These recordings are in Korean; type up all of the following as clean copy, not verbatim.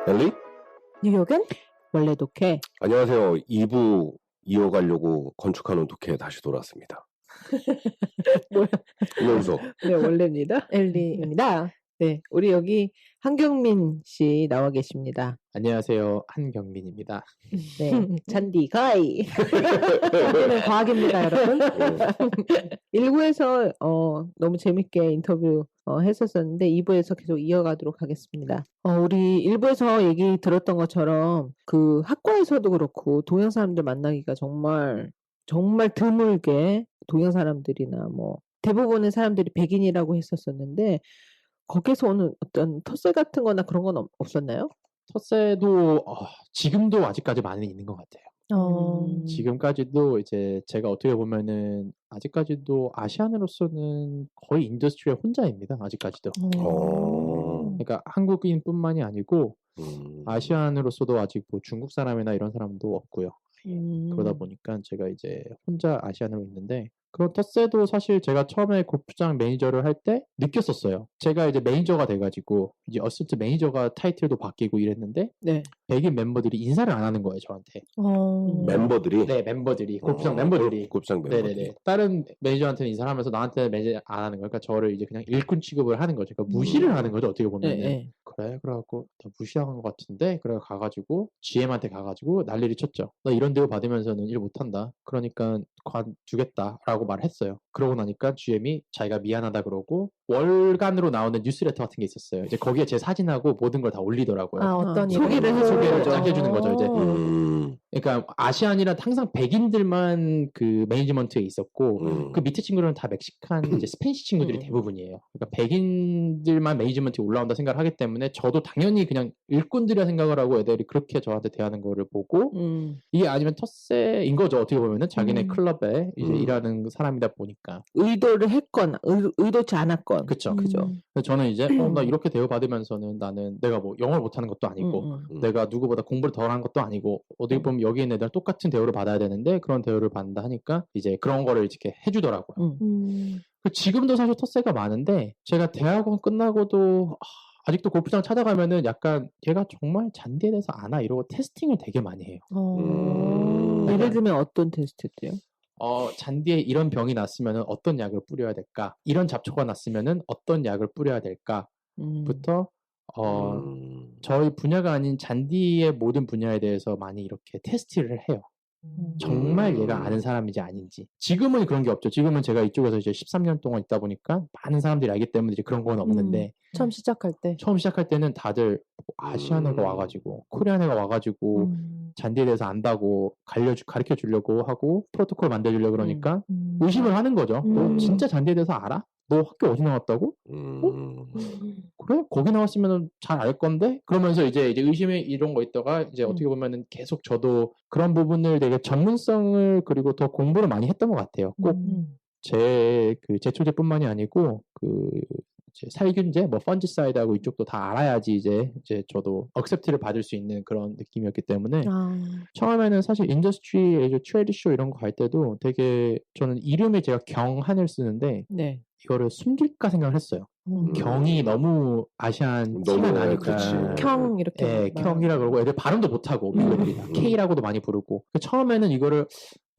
엘리? 뉴욕은 원래 독해. 안녕하세요. 2부 이어가려고 건축하는 독해 다시 돌아왔습니다. 뭐야? 왜 웃어? 네, 원래입니다. 엘리입니다. 네, 우리 여기 한경민 씨 나와 계십니다. 안녕하세요. 한경민입니다. 네, 잔디 가이. 잔디는 과학입니다, 여러분. 1부에서 너무 재밌게 인터뷰 했었었는데 2부에서 계속 이어가도록 하겠습니다. 우리 1부에서 얘기 들었던 것처럼 그 학과에서도 그렇고 동양 사람들 만나기가 정말 드물게 동양 사람들이나 뭐 대부분의 사람들이 백인이라고 했었었는데 거기서 오는 어떤 텃세 같은 거나 그런 건 없었나요? 텃세도 지금도 아직까지 많이 있는 것 같아요. 지금까지도 이제 제가 어떻게 보면은 아직까지도 아시안으로서는 거의 인더스트리에 혼자입니다. 아직까지도. 그러니까 한국인뿐만이 아니고 아시안으로서도 아직 뭐 중국 사람이나 이런 사람도 없고요. 그러다 보니까 제가 이제 혼자 아시안으로 있는데 그런 텃세도 사실 제가 처음에 골프장 매니저를 할 때 느꼈었어요. 제가 이제 매니저가 돼가지고 이제 어시스트 매니저가 타이틀도 바뀌고 이랬는데 네. 백인 멤버들이 인사를 안 하는 거예요, 저한테. 멤버들이? 네, 멤버들이. 골프장 멤버들이. 골프장 멤버들이. 네네네. 다른 매니저한테는 인사를 하면서 나한테는 매니저 안 하는 거예요. 그러니까 저를 이제 그냥 일꾼 취급을 하는 거죠. 그러니까 무시를 하는 거죠, 어떻게 보면은. 네. 그래, 그래갖고 다 무시한 것 같은데, 그래 가가지고 GM한테 가가지고 난리를 쳤죠. 너 이런 대우 받으면서는 일 못한다. 그러니까 관두겠다라고 말했어요. 그러고 나니까 GM이 자기가 미안하다 그러고 월간으로 나오는 뉴스레터 같은 게 있었어요. 이제 거기에 제 사진하고 모든 걸 다 올리더라고요. 어떤 소개를 소개를 쫙 해주는 거죠, 이제. 그러니까 아시안이란 항상 백인들만 그 매니지먼트에 있었고 그 밑에 친구들은 다 멕시칸 이제 스페니시 친구들이 대부분이에요. 그러니까 백인들만 매니지먼트에 올라온다 생각을 하기 때문에 저도 당연히 그냥 일꾼들이라 생각을 하고 애들이 그렇게 저한테 대하는 거를 보고 이게 아니면 텃세인 거죠. 어떻게 보면은 자기네 클럽에 이제 일하는 사람이다 보니까 의도를 했건 의도치 않았건 그쵸. 그죠. 그래서 저는 이제 나 이렇게 대우받으면서는 나는 내가 뭐 영어를 못하는 것도 아니고 내가 누구보다 공부를 덜 한 것도 아니고 어떻게 보면 여기 있는 애들 똑같은 대우를 받아야 되는데 그런 대우를 받는다 하니까 이제 그런 거를 이렇게 해주더라고요. 지금도 사실 텃세가 많은데 제가 대학원 끝나고도 아직도 골프장 찾아가면은 약간 얘가 정말 잔디에 대해서 아나 이러고 테스팅을 되게 많이 해요. 예를 들면 어떤 테스트들요? 잔디에 이런 병이 났으면은 어떤 약을 뿌려야 될까? 이런 잡초가 났으면은 어떤 약을 뿌려야 될까?부터 저희 분야가 아닌 잔디의 모든 분야에 대해서 많이 이렇게 테스트를 해요. 정말 얘가 아는 사람인지 아닌지. 지금은 그런 게 없죠. 지금은 제가 이쪽에서 이제 13년 동안 있다 보니까 많은 사람들이 알기 때문에 이제 그런 건 없는데 처음 시작할 때는 다들 아시안 애가 와가지고 코리안 애가 와가지고 잔디에 대해서 안다고 가르쳐 주려고 하고 프로토콜 만들어주려고 그러니까 의심을 하는 거죠. 너 진짜 잔디에 대해서 알아? 너 학교 어디 나왔다고? 그래? 거기 나왔으면 잘 알 건데? 그러면서 이제 의심이 이런 거 있다가 이제 어떻게 보면은 계속 저도 그런 부분을 되게 전문성을 그리고 더 공부를 많이 했던 것 같아요. 꼭 제 제초제뿐만이 아니고 이제 살균제, 뭐 펀지사이드하고 이쪽도 다 알아야지 이제 저도 억셉트를 받을 수 있는 그런 느낌이었기 때문에 처음에는 사실 인더스트리 이제 트레이드 쇼 이런 거 갈 때도 되게 저는 이름에 제가 경한을 쓰는데 이거를 숨길까 생각을 했어요. 경이 너무 아시안 티가 나니까 경 이렇게 경이라 그러고 애들 발음도 못하고 미국들이 다 K라고도 많이 부르고 처음에는 이거를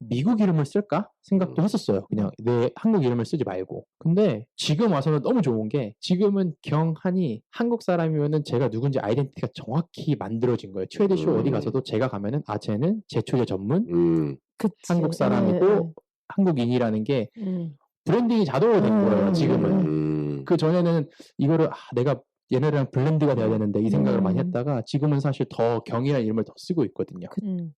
미국 이름을 쓸까 생각도 했었어요. 그냥 내 한국 이름을 쓰지 말고. 근데 지금 와서는 너무 좋은 게 지금은 경한이 한국 사람이면은 제가 누군지 아이덴티티가 정확히 만들어진 거예요. 트레이드쇼 어디 가서도 제가 가면은 쟤는 제초제 전문 한국 사람이고 한국인이라는 게 브랜딩이 자동으로 된 거예요. 지금은. 그 전에는 이거를 내가 얘네랑 블렌드가 돼야 되는데 이 생각을 많이 했다가 지금은 사실 더 경이라는 이름을 더 쓰고 있거든요.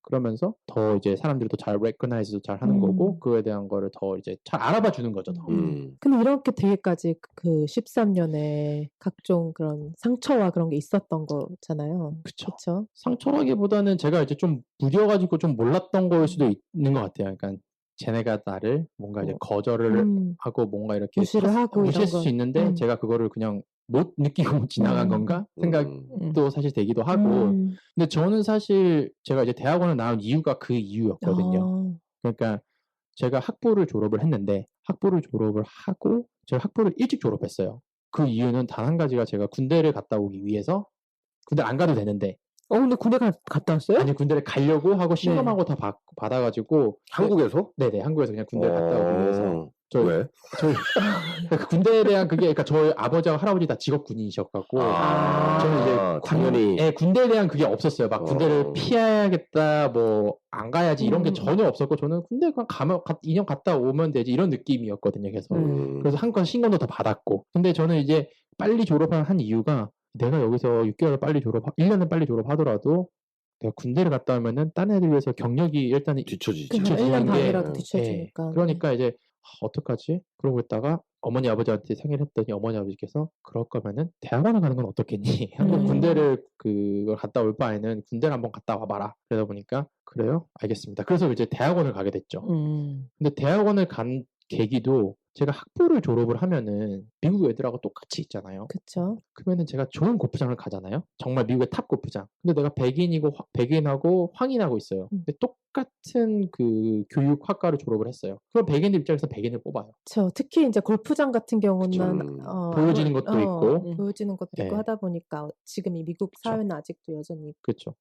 그러면서 더 이제 사람들이 더 잘 recognize도 잘 하는 거고 그거에 대한 거를 더 이제 잘 알아봐 주는 거죠. 더. 근데 이렇게 되기까지 그 13년에 각종 그런 상처와 그런 게 있었던 거잖아요. 그쵸. 상처라기보다는 제가 이제 좀 무뎌가지고 좀 몰랐던 거일 수도 있는 것 같아요. 그러니까 쟤네가 나를 뭔가 이제 거절을 하고 뭔가 이렇게 무시를 하고 무시했을 수 있는데 제가 그거를 그냥 못 느끼고 지나간 건가 생각도 사실 되기도 하고 근데 저는 사실 제가 이제 대학원을 나온 이유가 그 이유였거든요. 그러니까 제가 학부를 졸업을 했는데 학부를 졸업을 하고 제가 학부를 일찍 졸업했어요. 그 이유는 단 한 가지가 제가 군대를 갔다 오기 위해서 군대 안 가도 되는데 근데 군대 갔다 왔어요? 아니 군대를 가려고 하고 신검하고 다 받아가지고 한국에서? 네네 한국에서 그냥 군대를 갔다 오기 위해서 왜? 저희 군대에 대한 그게 그러니까 저희 아버지하고 할아버지 다 직업 군인이셨갖고 저는 이제 당연히 군대에 대한 그게 없었어요. 막 군대를 피해야겠다 뭐 안 가야지 이런 게 전혀 없었고 저는 군대 가면 2년 갔다 오면 되지 이런 느낌이었거든요. 그래서 한국에서 신검도 다 받았고 근데 저는 이제 빨리 졸업한 한 이유가 내가 여기서 6개월 빨리 1년을 빨리 졸업하더라도 내가 군대를 갔다 오면은 다른 애들 위해서 경력이 일단은 뒤처지지. 1년 반이라도 뒤쳐지니까. 그러니까 이제 어떡하지? 그러고 있다가 어머니 아버지한테 상의를 했더니 어머니 아버지께서 그럴 거면은 대학원을 가는 건 어떻겠니? 한국 군대를 그걸 갔다 올 바에는 군대를 한번 갔다 와봐라. 그러다 보니까 그래요? 알겠습니다. 그래서 이제 대학원을 가게 됐죠. 근데 대학원을 간 계기도 제가 학부를 졸업을 하면은 미국 애들하고 똑같이 있잖아요. 그쵸. 그러면은 제가 좋은 골프장을 가잖아요. 정말 미국의 탑 골프장. 근데 내가 백인하고 황인하고 있어요. 근데 똑같은 그 교육학과를 졸업을 했어요. 그럼 백인들 입장에서 백인을 뽑아요. 그쵸. 특히 이제 골프장 같은 경우는 보여지는 것도 있고 보여지는 것도 있고 네. 하다 보니까 지금 이 미국 사회는 아직도 여전히 그렇죠.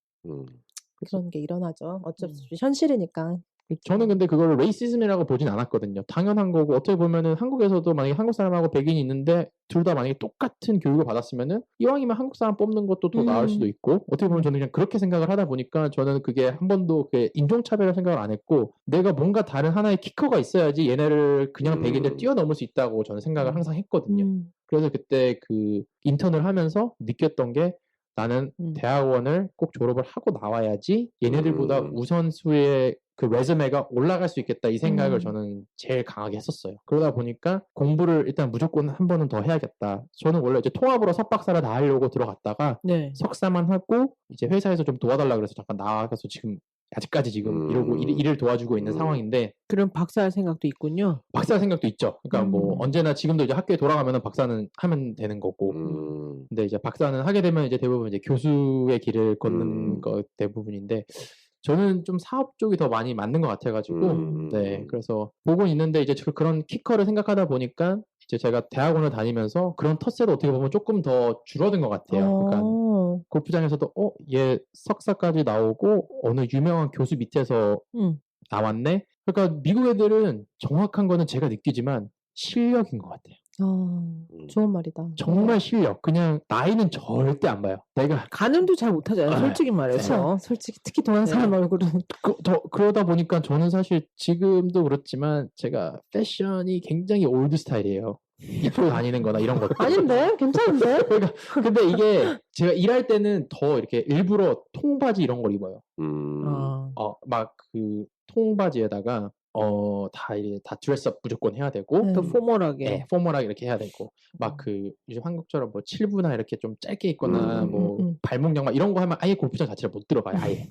그런 게 일어나죠. 어쩔 수 없이 현실이니까. 저는 근데 그거를 레이시즘이라고 보진 않았거든요. 당연한 거고 어떻게 보면은 한국에서도 만약에 한국 사람하고 백인이 있는데 둘 다 만약에 똑같은 교육을 받았으면은 이왕이면 한국 사람 뽑는 것도 더 나을 수도 있고 어떻게 보면 저는 그냥 그렇게 생각을 하다 보니까 저는 그게 한 번도 인종차별을 생각을 안 했고 내가 뭔가 다른 하나의 키커가 있어야지 얘네를 그냥 백인들 뛰어넘을 수 있다고 저는 생각을 항상 했거든요. 그래서 그때 그 인턴을 하면서 느꼈던 게 나는 대학원을 꼭 졸업을 하고 나와야지 얘네들보다 우선수의 그 레즈메가 올라갈 수 있겠다 이 생각을 저는 제일 강하게 했었어요. 그러다 보니까 공부를 일단 무조건 한 번은 더 해야겠다. 저는 원래 이제 통합으로 석박사를 다 하려고 들어갔다가 석사만 하고 이제 회사에서 좀 도와달라 그래서 잠깐 나가서 지금 아직까지 지금 이러고 일을 도와주고 있는 상황인데 그럼 박사할 생각도 있군요. 박사할 생각도 있죠. 그러니까 뭐 언제나 지금도 이제 학교에 돌아가면은 박사는 하면 되는 거고 근데 이제 박사는 하게 되면 이제 대부분 이제 교수의 길을 걷는 거 대부분인데 저는 좀 사업 쪽이 더 많이 맞는 것 같아가지고 네 그래서 보고 있는데 이제 그런 키커를 생각하다 보니까 이제 제가 대학원을 다니면서 그런 텃세도 어떻게 보면 조금 더 줄어든 것 같아요. 그러니까 골프장에서도 얘 석사까지 나오고 어느 유명한 교수 밑에서 나왔네. 그러니까 미국 애들은 정확한 거는 제가 느끼지만 실력인 것 같아요. 좋은 말이다. 정말 실력. 그냥 나이는 절대 안 봐요. 내가 가늠도 잘 못하잖아요. 솔직히 말해서. 솔직히 특히 동양 사람 얼굴은 그러다 보니까 저는 사실 지금도 그렇지만 제가 패션이 굉장히 올드 스타일이에요. 입고 다니는 거나 이런 것도. 아닌데? 괜찮은데? 그러니까 근데 이게 제가 일할 때는 더 이렇게 일부러 통바지 이런 걸 입어요. 막 그 통바지에다가 다 드레스업 무조건 해야 되고 더 포멀하게. 네, 포멀하게 이렇게 해야 되고 막 그 요즘 한국처럼 뭐 7부나 이렇게 좀 짧게 입거나 뭐 발목 양말 이런 거 하면 아예 골프장 자체를 못 들어가요. 아예.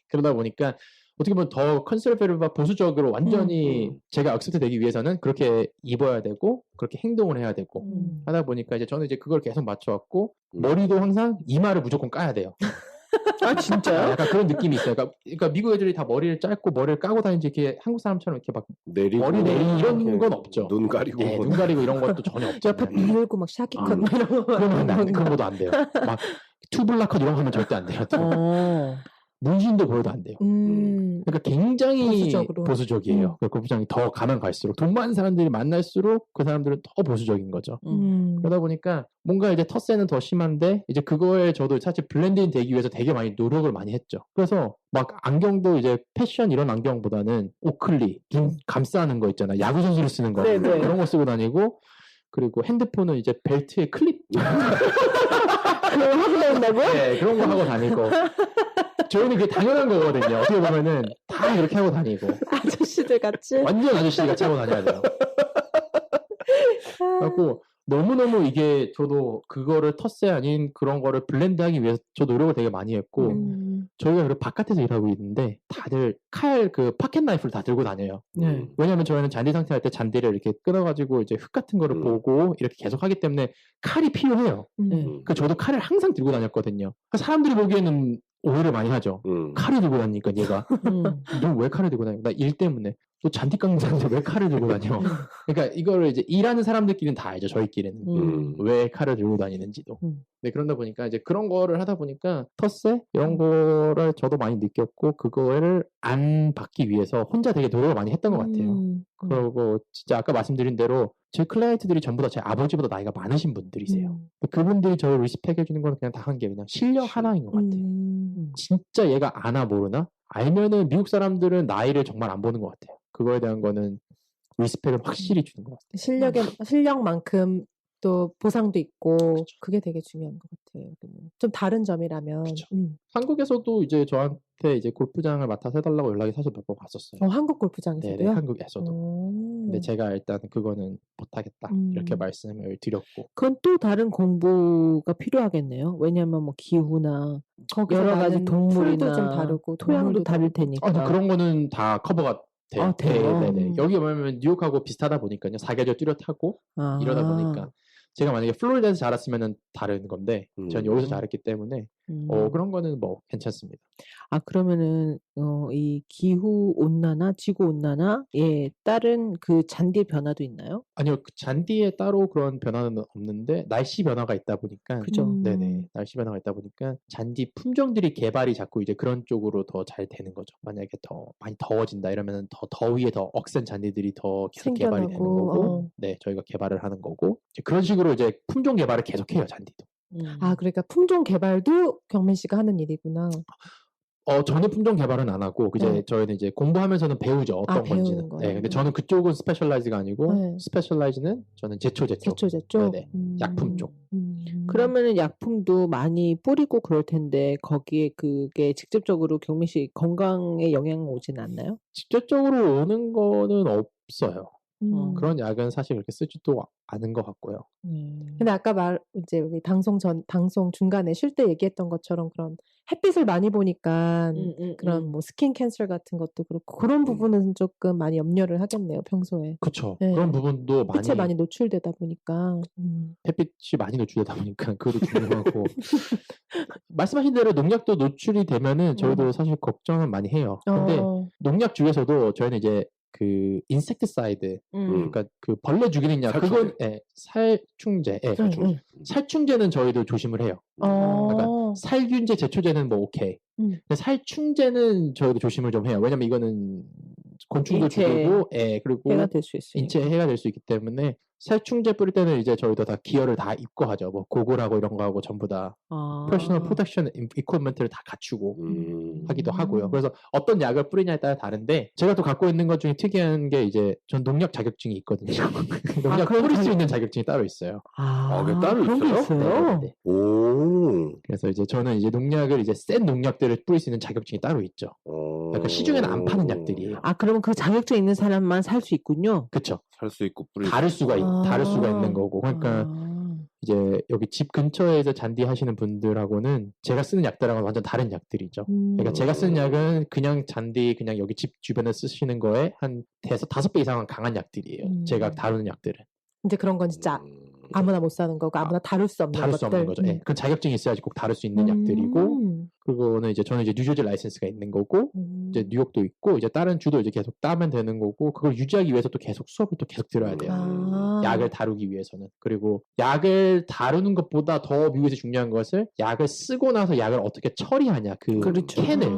그러다 보니까 어떻게 보면 더 컨설베티브와 보수적으로 완전히 제가 액셉트 되기 위해서는 그렇게 입어야 되고 그렇게 행동을 해야 되고 하다 보니까 이제 저는 이제 그걸 계속 맞춰왔고 머리도 항상 이마를 무조건 까야 돼요. 아 진짜요? 약간 그런 느낌이 있어요. 그러니까 미국 애들이 다 머리를 짧고 머리를 까고 다니지 이렇게 한국 사람처럼 이렇게 막 내리고 머리 내리 이런 건 없죠. 눈 가리고 네, 눈 가리고 이런 것도 전혀 없죠. 옆에 밀고 막 샤키컷 이런 거 그런 것도 안 돼요. 막 투블라컷 이런 거 하면 절대 안 돼요. 문신도 보여도 안 돼요. 그러니까 굉장히 보수적이에요. 골프장이 더 가면 갈수록 돈 많은 사람들이 만날수록 그 사람들은 더 보수적인 거죠. 그러다 보니까 뭔가 이제 텃세는 더 심한데 이제 그거에 저도 사실 블렌딩 되기 위해서 되게 많이 노력을 많이 했죠. 그래서 막 안경도 이제 패션 이런 안경보다는 오클리 눈 감싸는 거 있잖아. 야구 선수를 쓰는 거 그런 거 쓰고 다니고 그리고 핸드폰은 이제 벨트에 클립 그걸 하고 다닌다고? 네, 그런 거 하고 다니고 저희는 그게 당연한 거거든요. 어떻게 보면은 다 이렇게 하고 다니고 아저씨들 같이 완전 아저씨 같이 하고 다녀야 돼요. 그래갖고 너무너무 이게 저도 그거를 텃세 아닌 그런 거를 블렌드하기 위해서 저 노력을 되게 많이 했고 저희가 그리고 바깥에서 일하고 있는데 다들 그 파켓 나이프를 다 들고 다녀요. 왜냐면 저희는 잔디 상태할 때 잔디를 이렇게 끊어가지고 이제 흙 같은 거를 보고 이렇게 계속 하기 때문에 칼이 필요해요. 그러니까 저도 칼을 항상 들고 다녔거든요. 그러니까 사람들이 보기에는 오해를 많이 하죠. 칼을 들고 다니니까 얘가 너 왜 칼을 들고 다니고 나 일 때문에 또 잔디 깎는 사람들 왜 칼을 들고 다녀? 그러니까 이거를 이제 일하는 사람들끼리는 다 알죠. 저희끼리는 왜 칼을 들고 다니는지도. 네, 그러다 보니까 이제 그런 거를 하다 보니까 텃세 이런 거를 저도 많이 느꼈고 그거를 안 받기 위해서 혼자 되게 노력을 많이 했던 것 같아요. 그리고 진짜 아까 말씀드린 대로 제 클라이언트들이 전부 다 제 아버지보다 나이가 많으신 분들이세요. 그분들이 저를 리스펙 해주는 건 그냥 다 한 게 그냥 실력 하나인 것 같아요. 진짜 얘가 아나 모르나? 알면은 미국 사람들은 나이를 정말 안 보는 것 같아요. 그거에 대한 거는 리스펙을 확실히 주는 것 같아요. 실력만큼 또 보상도 있고 그쵸. 그게 되게 중요한 것 같아요. 좀 다른 점이라면. 한국에서도 이제 저한테 이제 골프장을 맡아서 해달라고 연락이 사실 몇 번 왔었어요. 한국 골프장에서도요? 네네, 한국에서도. 근데 제가 일단 그거는 못하겠다 이렇게 말씀을 드렸고. 그건 또 다른 공부가 필요하겠네요. 왜냐하면 뭐 기후나 여러 가지 동물이나 풀도 좀 다르고 토양도 다를 테니까. 그런 거는 다 커버가 돼요. 아, 돼요? 네네. 여기 보면 뉴욕하고 비슷하다 보니까요. 사계절 뚜렷하고 이러다 보니까 제가 만약에 플로리다에서 자랐으면 다른 건데 전 여기서 자랐기 때문에 그런 거는 뭐 괜찮습니다. 그러면은 이 기후 온난화, 지구 온난화에 따른 그 잔디 변화도 있나요? 아니요, 그 잔디에 따로 그런 변화는 없는데 날씨 변화가 있다 보니까 그죠? 네네, 날씨 변화가 있다 보니까 잔디 품종들이 개발이 자꾸 이제 그런 쪽으로 더 잘 되는 거죠. 만약에 더 많이 더워진다 이러면 더 더위에 더 억센 잔디들이 더 계속 개발이 되는 거고, 네, 저희가 개발을 하는 거고 이제 그런 식으로 이제 품종 개발을 계속해요, 잔디도. 그러니까 품종 개발도 경민 씨가 하는 일이구나. 저는 품종 개발은 안 하고 저희는 이제 공부하면서는 배우죠, 어떤 건지는. 네, 근데 저는 그쪽은 스페셜라이즈가 아니고 스페셜라이즈는 저는 제초 쪽. 네네. 약품 쪽. 그러면은 약품도 많이 뿌리고 그럴 텐데 거기에 그게 직접적으로 경민 씨 건강에 영향 오지는 않나요? 직접적으로 오는 거는 없어요. 그런 약은 사실 그렇게 쓰지도 않은 것 같고요. 근데 아까 이제 우리 방송 중간에 쉴 때 얘기했던 것처럼 그런 햇빛을 많이 보니까 그런 뭐 스킨 캔서 같은 것도 그렇고 그런 부분은 조금 많이 염려를 하겠네요, 평소에. 그렇죠. 그런 부분도 햇빛에 많이 노출되다 보니까. 햇빛이 많이 노출되다 보니까 그것도 중요하고 말씀하신 대로 농약도 노출이 되면은 저희도 사실 걱정은 많이 해요. 근데 농약 중에서도 저희는 이제 그 인섹트사이드 그러니까 그 벌레 죽이는 약 그건 살충제 살충제는 저희도 조심을 해요. 그러니까 살균제 제초제는 뭐 오케이. 근데 살충제는 저희도 조심을 좀 해요. 왜냐면 이거는 곤충도 죽이고 그리고 해가 될 수 있으니까. 인체에 해가 될 수 있기 때문에 살충제 뿌릴 때는 이제 저희도 다 기어를 다 입고 하죠. 뭐 고글하고 이런 거 하고 전부 다 퍼스널 프로텍션 이퀄먼트를 다 갖추고 하기도 하고요. 그래서 어떤 약을 뿌리냐에 따라 다른데 제가 또 갖고 있는 것 중에 특이한 게 이제 전 농약 자격증이 있거든요. 농약 뿌릴 수 있는 자격증이 따로 있어요. 그게 따로 있어요? 네. 오. 그래서 이제 저는 이제 농약을 이제 센 농약들을 뿌릴 수 있는 자격증이 따로 있죠. 그러니까 시중에는 안 파는 약들이에요. 그러면 그 자격증 있는 사람만 살 수 있군요. 그렇죠. 살 수 있고 뿌릴 다를 수가 있는 거고. 그러니까 이제 여기 집 근처에서 잔디 하시는 분들하고는 제가 쓰는 약들하고는 완전 다른 약들이죠. 그러니까 제가 쓰는 약은 그냥 잔디 그냥 여기 집 주변에 쓰시는 거에 한 5배 이상은 강한 약들이에요. 제가 다루는 약들은. 이제 그런 건 진짜 아무나 못 사는 거고 아무나 다룰 수 없는 다룰 수 없는 거죠. 그 자격증이 있어야지 꼭 다룰 수 있는 약들이고 그거는 이제 저는 이제 뉴저지 라이센스가 있는 거고 이제 뉴욕도 있고 이제 다른 주도 이제 계속 따면 되는 거고 그걸 유지하기 위해서 또 계속 수업을 또 계속 들어야 돼요. 약을 다루기 위해서는. 그리고 약을 다루는 것보다 더 미국에서 중요한 것을 약을 쓰고 나서 약을 어떻게 처리하냐 그렇죠. 캔을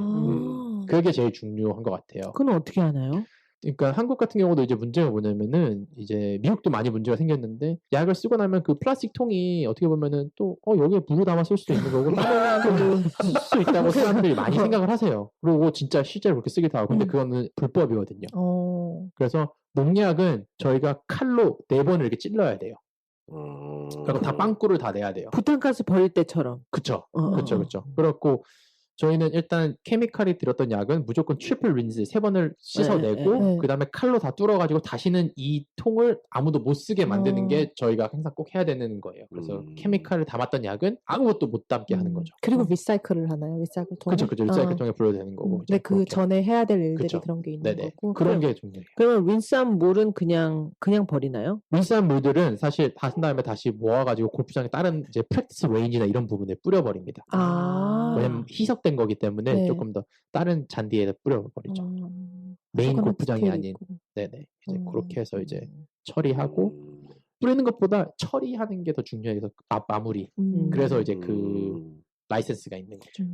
그게 제일 중요한 것 같아요. 그건 어떻게 하나요? 그러니까 한국 같은 경우도 이제 문제가 뭐냐면은 이제 미국도 많이 문제가 생겼는데 약을 쓰고 나면 그 플라스틱 통이 어떻게 보면은 또 여기에 물을 담아 쓸 수도 있는 거고 다른 쓸 수 있다고 사람들이 많이 생각을 하세요. 그리고 진짜 실제로 그렇게 쓰기도 하고 근데 그거는 불법이거든요. 그래서 농약은 저희가 칼로 4번을 이렇게 찔러야 돼요. 그리고 다 빵꾸를 다 내야 돼요. 부탄가스 버릴 때처럼. 그쵸. 그렇고 저희는 일단 케미칼이 들었던 약은 무조건 트리플 린즈 3번을 씻어내고 그 다음에 칼로 다 뚫어가지고 다시는 이 통을 아무도 못 쓰게 만드는 게 저희가 항상 꼭 해야 되는 거예요. 그래서 케미칼을 담았던 약은 아무것도 못 담게 하는 거죠. 그리고 리사이클을 하나요? 리사이클 통에? 그렇죠. 리사이클 통에 불러도 되는 거고. 근데 그 전에 해야 될 일들이 그쵸. 그런 게 있는 거고. 그런 게 중요해요. 그러면 린스한 물은 그냥 버리나요? 린스한 물들은 사실 다 한 다음에 다시 모아가지고 골프장에 다른 이제 프랙티스 레인지나 이런 부분에 뿌려버립니다. 왜냐면 희석된 거기 때문에 조금 더 다른 잔디에 뿌려버리죠. 메인 조그만 골프장이 디테일이 아닌 있고. 네네 이제 그렇게 해서 이제 음. 처리하고 뿌리는 것보다 처리하는 게 더 중요해서 마무리. 그래서 이제 그 라이센스가 있는 거죠.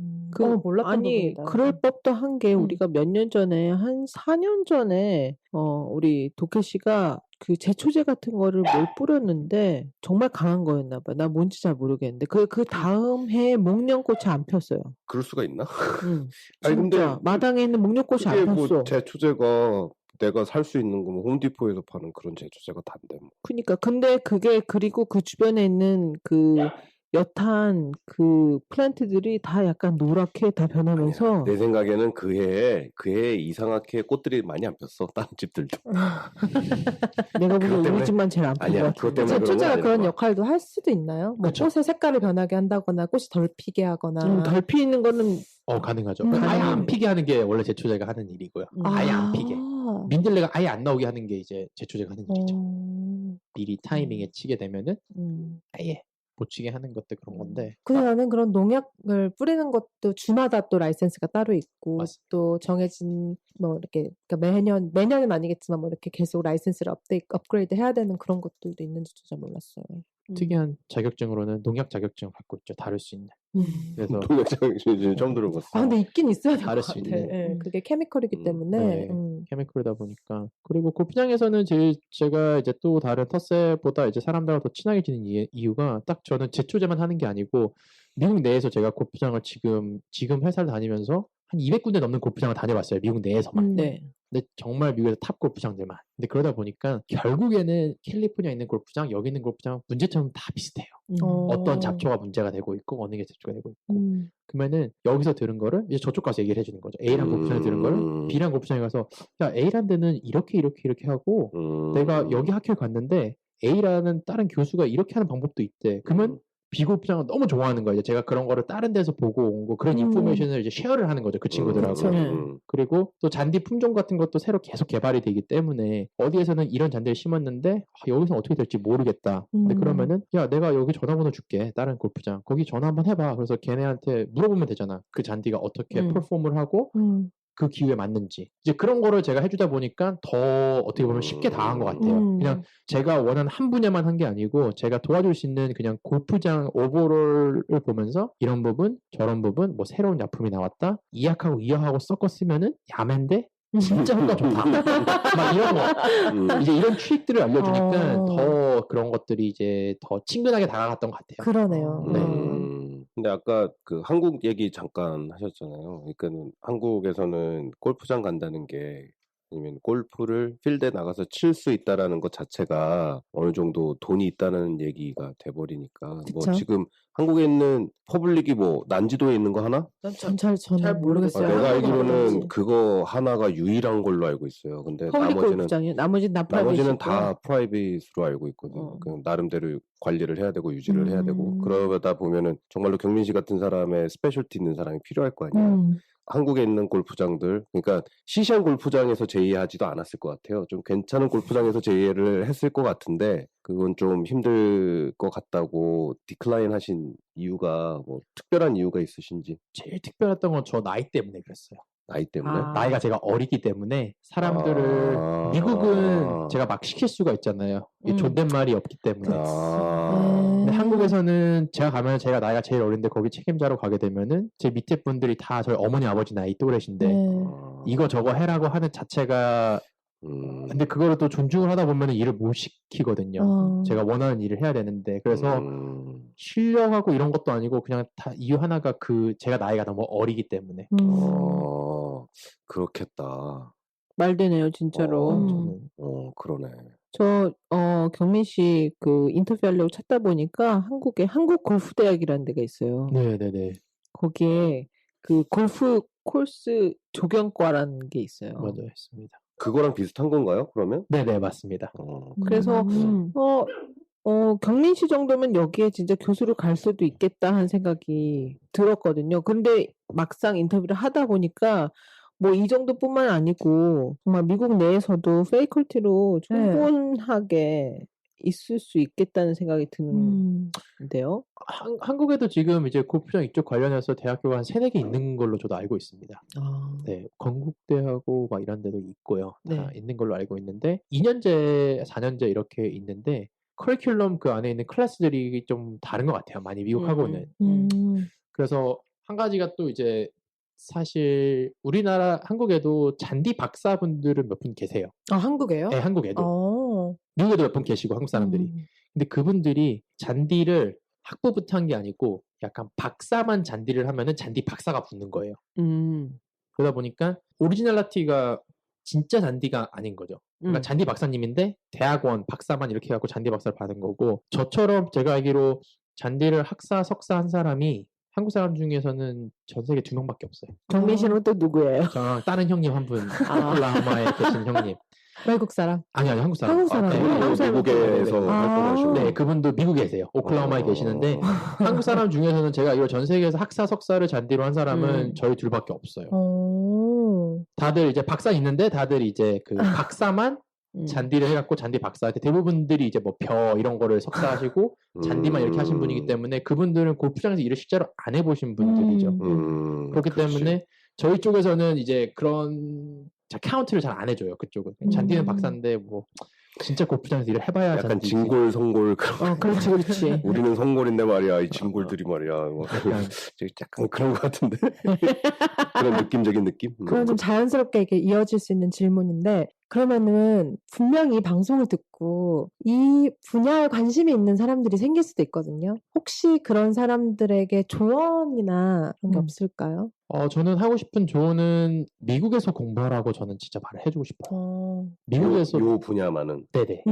몰랐던 아니, 부분이다. 그럴 법도 한 게 우리가 몇 년 전에, 한 4년 전에, 우리 도케 씨가 그 제초제 같은 거를 뭘 뿌렸는데 정말 강한 거였나 봐. 나 뭔지 잘 모르겠는데. 그 다음 해에 목련꽃이 안 폈어요. 그럴 수가 있나? 진짜. 아니, 근데 마당에 있는 목련꽃이 그게 안 폈어. 뭐 제초제가 내가 살 수 있는 거 뭐 홈디포에서 파는 그런 제초제가 단데 뭐. 그니까. 근데 그게, 그리고 그 주변에 있는 그 옅은 그 플란트들이 다 약간 노랗게 다 변하면서 내 생각에는 그 해에 이상하게 꽃들이 많이 안 폈어. 다른 집들도. 내가 보기엔 그것 우리 때문에- 집만 제일 안 핀 아니야, 것 그것 같은데. 때문에 그런 건 제초제가 아닐 그런 거야. 역할도 할 수도 있나요? 뭐 그쵸. 꽃의 색깔을 변하게 한다거나 꽃이 덜 피게 하거나. 덜 피는 거는 가능하죠. 음. 아예 안 가능합니다. 피게 하는 게 원래 제초제가 하는 일이고요. 아예 안 피게. 민들레가 아예 안 나오게 하는 게 이제 제초제가 하는 일이죠. 미리 타이밍에 치게 되면은 아예 못 치게 하는 것도 그런 건데. 근데 나는 그런 농약을 뿌리는 것도 주마다 또 라이센스가 따로 있고 맞습니다. 또 정해진 뭐 이렇게 그러니까 매년은 아니겠지만 뭐 이렇게 계속 라이센스를 업그레이드 해야 되는 그런 것들도 있는지 잘 몰랐어요. 특이한 자격증으로는 농약 자격증을 갖고 있죠. 다룰 수 있는. 그래서 동영상 처음 들어봤어. 근데 있긴 있어야 될 것 다를 수 같아. 있는. 예, 그게 케미컬이기 때문에. 네, 케미컬이다 보니까. 그리고 골프장에서는 제가 이제 또 다른 텃세보다 이제 사람들하고 더 친하게 지는 이유가 딱 저는 제초제만 하는 게 아니고 미국 내에서 제가 골프장을 지금 회사를 다니면서 한 200군데 넘는 골프장을 다녀봤어요. 미국 내에서만. 네. 근데 정말 미국에서 탑 골프장들만. 근데 그러다 보니까 결국에는 캘리포니아에 있는 골프장, 여기 있는 골프장 문제점은 다 비슷해요. 어떤 잡초가 문제가 되고 있고 어느 게 잡초가 되고 있고. 그러면은 여기서 들은 거를 이제 저쪽 가서 얘기를 해주는 거죠. A란 골프장에 들은 거를 B란 골프장에 가서 야 A란 데는 이렇게 하고 내가 여기 학교에 갔는데 A라는 다른 교수가 이렇게 하는 방법도 있대. 그러면 B 골프장은 너무 좋아하는 거예요. 제가 그런 거를 다른 데서 보고 온 거 그런 인포메이션을 이제 쉐어를 하는 거죠. 그 친구들하고. 그리고 또 잔디 품종 같은 것도 새로 계속 개발이 되기 때문에 어디에서는 이런 잔디를 심었는데 여기서는 어떻게 될지 모르겠다. 근데 그러면은 야 내가 여기 전화번호 줄게. 다른 골프장. 거기 전화 한번 해봐. 그래서 걔네한테 물어보면 되잖아. 그 잔디가 어떻게 퍼폼을 하고 그 기후에 맞는지. 이제 그런 거를 제가 해주다 보니까 더 어떻게 보면 쉽게 당한 것 같아요. 그냥 제가 원하는 한 분야만 한 게 아니고 제가 도와줄 수 있는 그냥 골프장 오버롤을 보면서 이런 부분, 저런 부분, 뭐 새로운 약품이 나왔다. 이 약하고 이 약하고 섞어 쓰면은 야맨데 진짜 효과 좋다. 막 이런 거. 이제 이런 트릭들을 알려주니까 더 그런 것들이 이제 더 친근하게 다가갔던 것 같아요. 그러네요. 근데 아까 그 한국 얘기 잠깐 하셨잖아요. 그러니까 한국에서는 골프장 간다는 게 아니면 골프를 필드에 나가서 칠 수 있다라는 것 자체가 어느 정도 돈이 있다는 얘기가 돼버리니까 그쵸? 뭐 지금 한국에 있는 퍼블릭이 뭐 난지도에 있는 거 하나? 저는 잘 모르겠어요. 내가 한국은 알기로는 어떤지. 그거 하나가 유일한 걸로 알고 있어요. 근데 퍼블릭 나머지는 골프장이요? 나머지는 다 나머지는 프라이빗이고요. 다 프라이빗으로 알고 있거든요. 그 나름대로 관리를 해야 되고 유지를 해야 되고 그러다 보면은 정말로 경민 씨 같은 사람의 스페셜티 있는 사람이 필요할 거 아니야. 한국에 있는 골프장들, 그러니까 시시한 골프장에서 제의하지도 않았을 것 같아요. 좀 괜찮은 골프장에서 제의를 했을 것 같은데 그건 좀 힘들 것 같다고 디클라인 하신 이유가 뭐 특별한 이유가 있으신지. 제일 특별했던 건 저 나이 때문에 그랬어요. 나이 때문에? 나이가 제가 어리기 때문에 사람들을 미국은 제가 막 시킬 수가 있잖아요. 이 존댓말이 없기 때문에. 근데 한국에서는 제가 가면 제가 나이가 제일 어린데 거기 책임자로 가게 되면은 제 밑에 분들이 다 저희 어머니 아버지 나이 또래신데 이거 저거 해라고 하는 자체가 근데 그거를 또 존중을 하다 보면은 일을 못 시키거든요. 제가 원하는 일을 해야 되는데 그래서 실력하고 이런 것도 아니고 그냥 다 이유 하나가 제가 나이가 너무 어리기 때문에. 그렇겠다. 말되네요, 진짜로. 저는 그러네. 경민 씨 그 인터뷰하려고 찾다 보니까 한국에 한국 골프 대학이라는 데가 있어요. 네네네. 거기에 그 골프 코스 조경과라는 게 있어요. 맞아요, 있습니다. 그거랑 비슷한 건가요? 그러면? 네네 맞습니다. 그래서 경민 씨 정도면 여기에 진짜 교수로 갈 수도 있겠다 하는 생각이 들었거든요. 근데 막상 인터뷰를 하다 보니까 뭐 이 정도뿐만 아니고 정말 미국 내에서도 페이컬티로 충분하게 있을 수 있겠다는 생각이 드는데요. 한국에도 지금 이제 골프장 이쪽 관련해서 대학교가 한 3-4개 있는 걸로 저도 알고 있습니다. 네, 건국대하고 막 이런 데도 있고요. 다 있는 걸로 알고 있는데 2년제, 4년제 이렇게 있는데 커리큘럼 그 안에 있는 클래스들이 좀 다른 것 같아요. 많이 미국하고는. 그래서 한 가지가 또 이제 사실 우리나라 한국에도 잔디 박사분들은 몇 분 계세요. 아, 한국에요? 네, 한국에도. 미국에도 몇 분 계시고 한국 사람들이. 근데 그분들이 잔디를 학부부터 한 게 아니고 약간 박사만 잔디를 하면은 잔디 박사가 붙는 거예요. 그러다 보니까 오리지널리티가 진짜 잔디가 아닌 거죠. 그러니까 잔디 박사님인데 대학원 박사만 이렇게 해갖고 잔디 박사를 받은 거고, 저처럼 제가 알기로 잔디를 학사, 석사 한 사람이 한국 사람 중에서는 전 세계 2명밖에 없어요. 경민 씨는 또 누구예요? 저랑 다른 형님 한 분, 오클라호마에 계신 형님. 외국 사람? 아니, 한국 사람. 한국 사람. 미국에서 활동하시고. 네, 그분도 미국에 계세요. 오클라호마에 계시는데 한국 사람 중에서는 제가 이거 전 세계에서 학사, 석사를 잔디로 한 사람은 저희 둘밖에 없어요. 다들 이제 박사 있는데 다들 이제 그 박사만 잔디를 해갖고 잔디 박사. 대부분들이 이제 뭐 벼 이런 거를 석사하시고 잔디만 이렇게 하신 분이기 때문에 그분들은 골프장에서 일을 실제로 안 해보신 분들이죠. 그렇기 때문에 저희 쪽에서는 이제 그런 카운트를 잘 안 해줘요. 그쪽은 잔디는 박사인데 뭐 진짜 골프장에서 일을 해봐야 약간 잔디지. 진골 성골 그런. 그렇지, 그렇지. 우리는 성골인데 말이야, 이 진골들이 말이야. 뭐. 약간 그런 것 같은데. 그런 느낌적인 느낌. 그런 좀 자연스럽게 이렇게 이어질 수 있는 질문인데, 그러면은 분명히 이 방송을 듣고 이 분야에 관심이 있는 사람들이 생길 수도 있거든요. 혹시 그런 사람들에게 조언이나 그런 게 없을까요? 저는 하고 싶은 조언은 미국에서 공부하라고 저는 진짜 말을 해주고 싶어요. 미국에서 요 분야만은. 네네.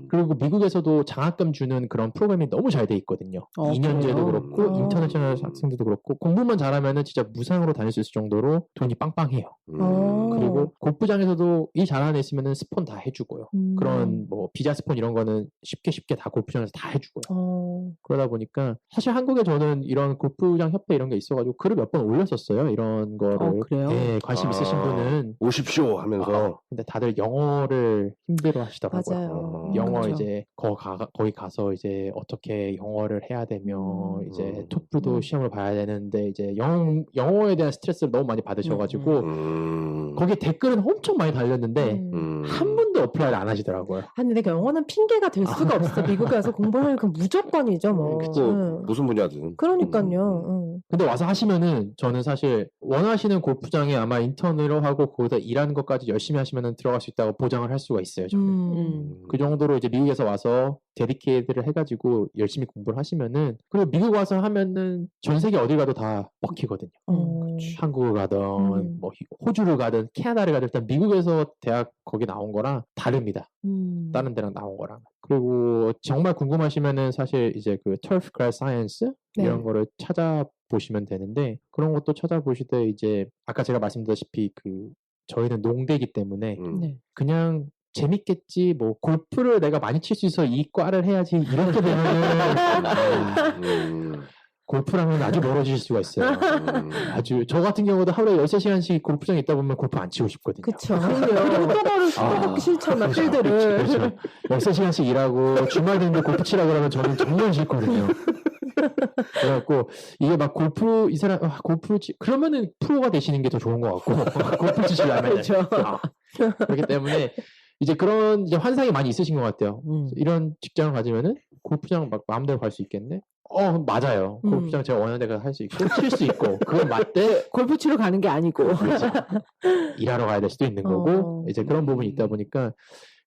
그리고 미국에서도 장학금 주는 그런 프로그램이 너무 잘 돼 있거든요. 2년제도 그렇고 인터내셔널 학생들도 그렇고 공부만 잘하면은 진짜 무상으로 다닐 수 있을 정도로 돈이 빵빵해요. 그리고 골프장에서도 일 잘하는 애 있으면은 스폰 다 해주고요. 그런 뭐 비자 스폰 이런 거는 쉽게 다 골프장에서 다 해주고요. 그러다 보니까 사실 한국에 저는 이런 골프장 협회 이런 게 있어가지고 글을 몇 번 올렸었어요. 이런 거를. 그래요? 네, 관심 있으신 분은 오십시오 하면서. 근데 다들 영어를 힘들어 하시더라고요. 맞아요. 영어 그렇죠. 이제 거기 가서 이제 어떻게 영어를 해야 되며 이제 토플도 시험을 봐야 되는데 이제 영어에 대한 스트레스를 너무 많이 받으셔가지고 거기에 댓글은 엄청 많이 달렸는데 한 분도 어플라이를 안 하시더라고요. 아니, 근데 영어는 핑계가 될 수가 없어. 미국에 와서 공부하는 건 무조건이죠, 뭐. 무슨 분야든. 그러니까요. 근데 와서 하시면은 저는 사실 원하시는 골프장에 아마 인턴으로 하고 거기다 일하는 것까지 열심히 하시면은 들어갈 수 있다고 보장을 할 수가 있어요. 저는. 그 정도로 이제 미국에서 와서 데디케이트를 해가지고 열심히 공부를 하시면은, 그리고 미국 와서 하면은 전 세계 어디 가도 다 먹히거든요. 한국을 가든 뭐 호주를 가든 캐나다를 가든 일단 미국에서 대학 거기 나온 거랑 다릅니다. 다른 데랑 나온 거랑. 그리고 정말 궁금하시면은 사실 이제 그 Turf Grass Science 이런 거를 찾아보시면 되는데, 그런 것도 찾아보시되 이제 아까 제가 말씀드렸다시피 그 저희는 농대이기 때문에 그냥 재밌겠지, 뭐 골프를 내가 많이 칠 수 있어 이 과를 해야지 이렇게 되면은 골프랑은 아주 멀어질 수가 있어요. 아주 저 같은 경우도 하루에 13시간씩 골프장에 있다 보면 골프 안 치고 싶거든요. 그쵸. 똑바로 먹기 싫잖아, 필드를. 그렇죠. 13시간씩 일하고 주말 되는데 골프 치라고 그러면 저는 정말 싫거든요. 그래갖고 이게 막 골프 이 사람 그러면은 프로가 되시는 게 더 좋은 것 같고 골프 치시려면 그렇죠. 그렇기 때문에 이제 그런 이제 환상이 많이 있으신 것 같아요. 이런 직장을 가지면은 골프장 막 마음대로 갈 수 있겠네. 맞아요. 골프장 제가 원하는 데 가서 할 수 있고 칠 수 있고 그건 맞대. 골프 치러 가는 게 아니고 그렇죠. 일하러 가야 될 수도 있는 거고 이제 그런 부분이 있다 보니까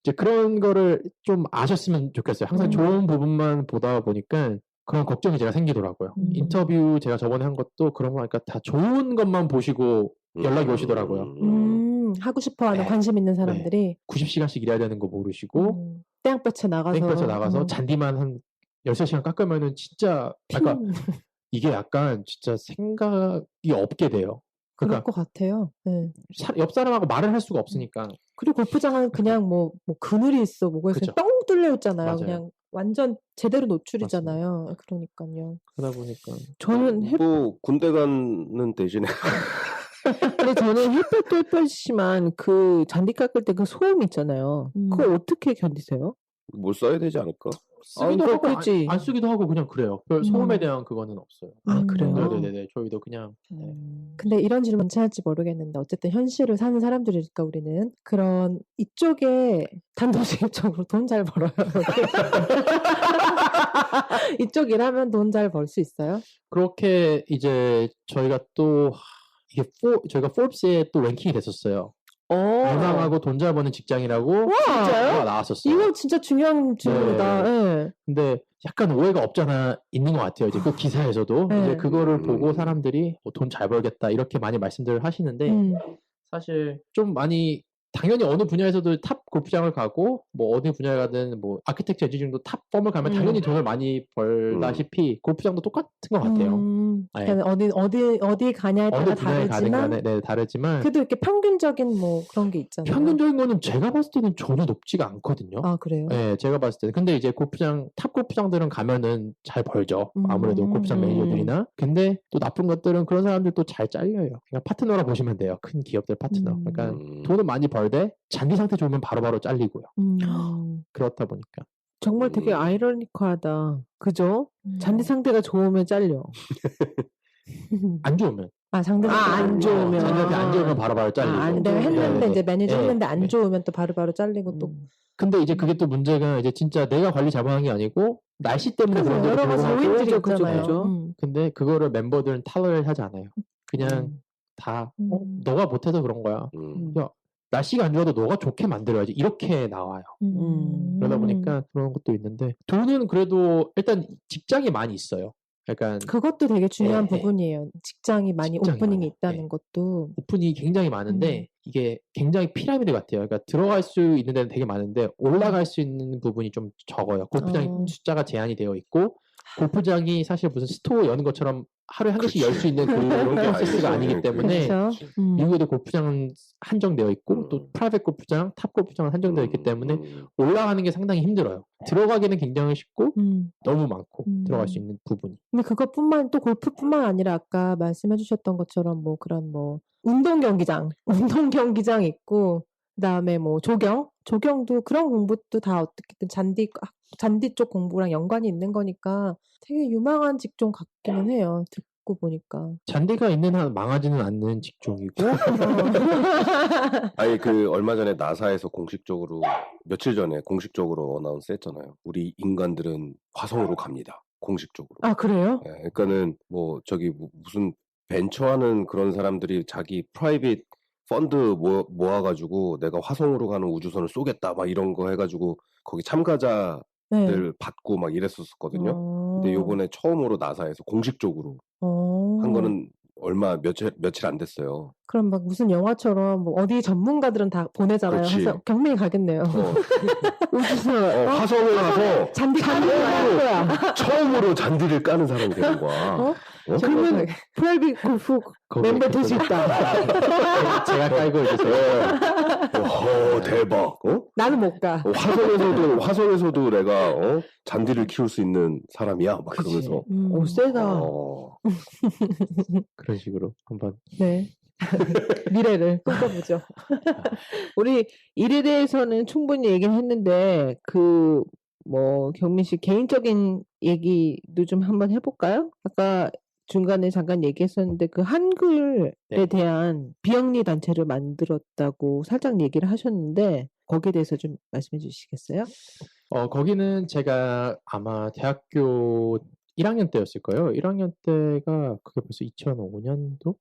이제 그런 거를 좀 아셨으면 좋겠어요. 항상 좋은 부분만 보다 보니까 그런 걱정이 제가 생기더라고요. 인터뷰 제가 저번에 한 것도 그런 거 하니까 다 좋은 것만 보시고 연락이 오시더라고요. 하고 싶어하는 관심 있는 사람들이 90시간씩 일해야 되는 거 모르시고 땡볕에 나가서 잔디만 한 13시간 깎으면은 진짜 그러니까 이게 약간 진짜 생각이 없게 돼요. 그럴 것 같아요. 네. 옆 사람하고 말을 할 수가 없으니까. 그리고 골프장은 그냥 뭐 그늘이 있어 뭐가 있어 뻥 뚫려 있잖아요. 맞아요. 그냥 완전 제대로 노출이잖아요. 맞습니다. 그러니까요. 그러다 보니까 저는 뭐 군대 가는 대신에 근데 저는 햇볕도 햇볕이지만 그 잔디 깎을 때 그 소음 있잖아요. 그거 어떻게 견디세요? 뭘 써야 되지 않을까? 쓰기도 하고 그렇지. 안 쓰기도 하고 그냥 그래요. 별 소음에 대한 그거는 없어요. 아, 그래요? 네네네. 저희도 그냥. 네. 근데 이런 질문 괜찮을지 모르겠는데 어쨌든 현실을 사는 사람들이니까 우리는 그런 이쪽에 단도직입적으로 돈 잘 벌어요. 이쪽 일하면 돈 잘 벌 수 있어요? 그렇게 이제 저희가 또 이게 저희가 포브스에 또 랭킹이 됐었어요. 유망하고 돈 잘 버는 직장이라고 진짜요? 나왔었어요. 이거 진짜 중요한 질문이다. 네. 근데 약간 오해가 없잖아 있는 것 같아요. 이제 그 기사에서도 네. 이제 그거를 보고 사람들이 돈 잘 벌겠다 이렇게 많이 말씀들을 하시는데 사실 좀 많이 당연히 어느 분야에서도 탑 골프장을 가고 뭐 어느 분야에 가든 뭐 아키텍처 엔지니어링도 탑 펌을 가면 당연히 돈을 많이 벌다시피 골프장도 똑같은 것 같아요. 네. 그러니까 어디 가냐에 따라 어느 분야에 가든 다르지만 간에 네, 다르지만 그래도 이렇게 평균적인 뭐 그런 게 있잖아요. 평균적인 거는 제가 봤을 때는 전혀 높지가 않거든요. 아, 그래요? 네, 제가 봤을 때는. 근데 이제 탑 골프장들은 가면은 잘 벌죠. 아무래도 골프장 매니저들이나. 근데 또 나쁜 것들은 그런 사람들도 잘 잘려요. 그냥 파트너라 보시면 돼요. 큰 기업들 파트너. 그러니까 돈은 많이 벌되 잔디 상태 좋으면 바로바로 잘리고요. 그렇다 보니까. 정말 되게 아이러니컬하다. 그죠? 잔디 상태가 좋으면 잘려. 안 좋으면. 안 좋으면. 잔디 상태 안 좋으면 바로바로 잘리고. 내가 했는데 이제 매니저 했는데 안 네. 좋으면 또 바로바로 잘리고 또. 근데 이제 그게 또 문제가 이제 진짜 내가 관리 잘못한 게 아니고 날씨 때문에 그런 데도 여러 가지 불구하고 요인들이 그죠, 있잖아요. 그죠. 근데 그거를 멤버들은 탈러를 하지 않아요. 그냥 다 너가 못해서 그런 거야. 야, 날씨가 안 좋아도 너가 좋게 만들어야지. 이렇게 나와요. 그러다 보니까 그런 것도 있는데 돈은 그래도 일단 직장이 많이 있어요. 약간 그것도 되게 중요한 부분이에요. 직장이 많이 오프닝이 있다는 것도. 오픈이 굉장히 많은데 이게 굉장히 피라미드 같아요. 그러니까 들어갈 수 있는 데는 되게 많은데 올라갈 수 있는 부분이 좀 적어요. 골프장 숫자가 제한이 되어 있고 골프장이 사실 무슨 스토어 여는 것처럼 하루에 한 개씩 열 수 있는 그런 프로세스가 아니기 때문에 미국에도 골프장은 한정되어 있고 또 프라이빗 골프장, 탑 골프장은 한정되어 있기 때문에 올라가는 게 상당히 힘들어요. 들어가기는 굉장히 쉽고 너무 많고 들어갈 수 있는 부분이. 근데 그것뿐만 또 골프뿐만 아니라 아까 말씀해주셨던 것처럼 뭐 그런 뭐 운동 경기장 있고 그다음에 뭐 조경도 그런 공부도 다 어떻게든 잔디 쪽 공부랑 연관이 있는 거니까 되게 유망한 직종 같기는 해요. 듣고 보니까. 잔디가 있는 한 망하지는 않는 직종이고. 아니 얼마 전에 나사에서 공식적으로 며칠 전에 공식적으로 어나운스 했잖아요. 우리 인간들은 화성으로 갑니다. 공식적으로. 아, 그래요? 네, 그러니까는 뭐 저기 무슨 벤처하는 그런 사람들이 자기 프라이빗 펀드 모아가지고 내가 화성으로 가는 우주선을 쏘겠다 막 이런 거 해가지고 거기 참가자들 받고 막 이랬었거든요. 근데 요번에 처음으로 나사에서 공식적으로 한 거는 며칠 안 됐어요. 그럼 막 무슨 영화처럼 뭐 어디 전문가들은 다 보내잖아요. 그래서 경매에 가겠네요. 우주선 화성에 가서 잔디 까는 거야. 처음으로 잔디를 까는 사람이 되는 거야. 그러면 프라이빗 골프 멤버 될 수 있다. 제가 깔고 이제 대박. 나는 못 가. 화성에서도 내가 잔디를 키울 수 있는 사람이야. 막 그러면서. 오, 세다. 그런 식으로 한번. 네. 미래를 꿈꿔보죠. 우리 일에 대해서는 충분히 얘기는 했는데 뭐 경민 씨 개인적인 얘기도 좀 한번 해볼까요? 아까 중간에 잠깐 얘기했었는데 그 한글에 대한 비영리 단체를 만들었다고 살짝 얘기를 하셨는데 거기에 대해서 좀 말씀해 주시겠어요? 거기는 제가 아마 대학교 1학년 때였을 거예요. 1학년 때가 그게 벌써 2005년도?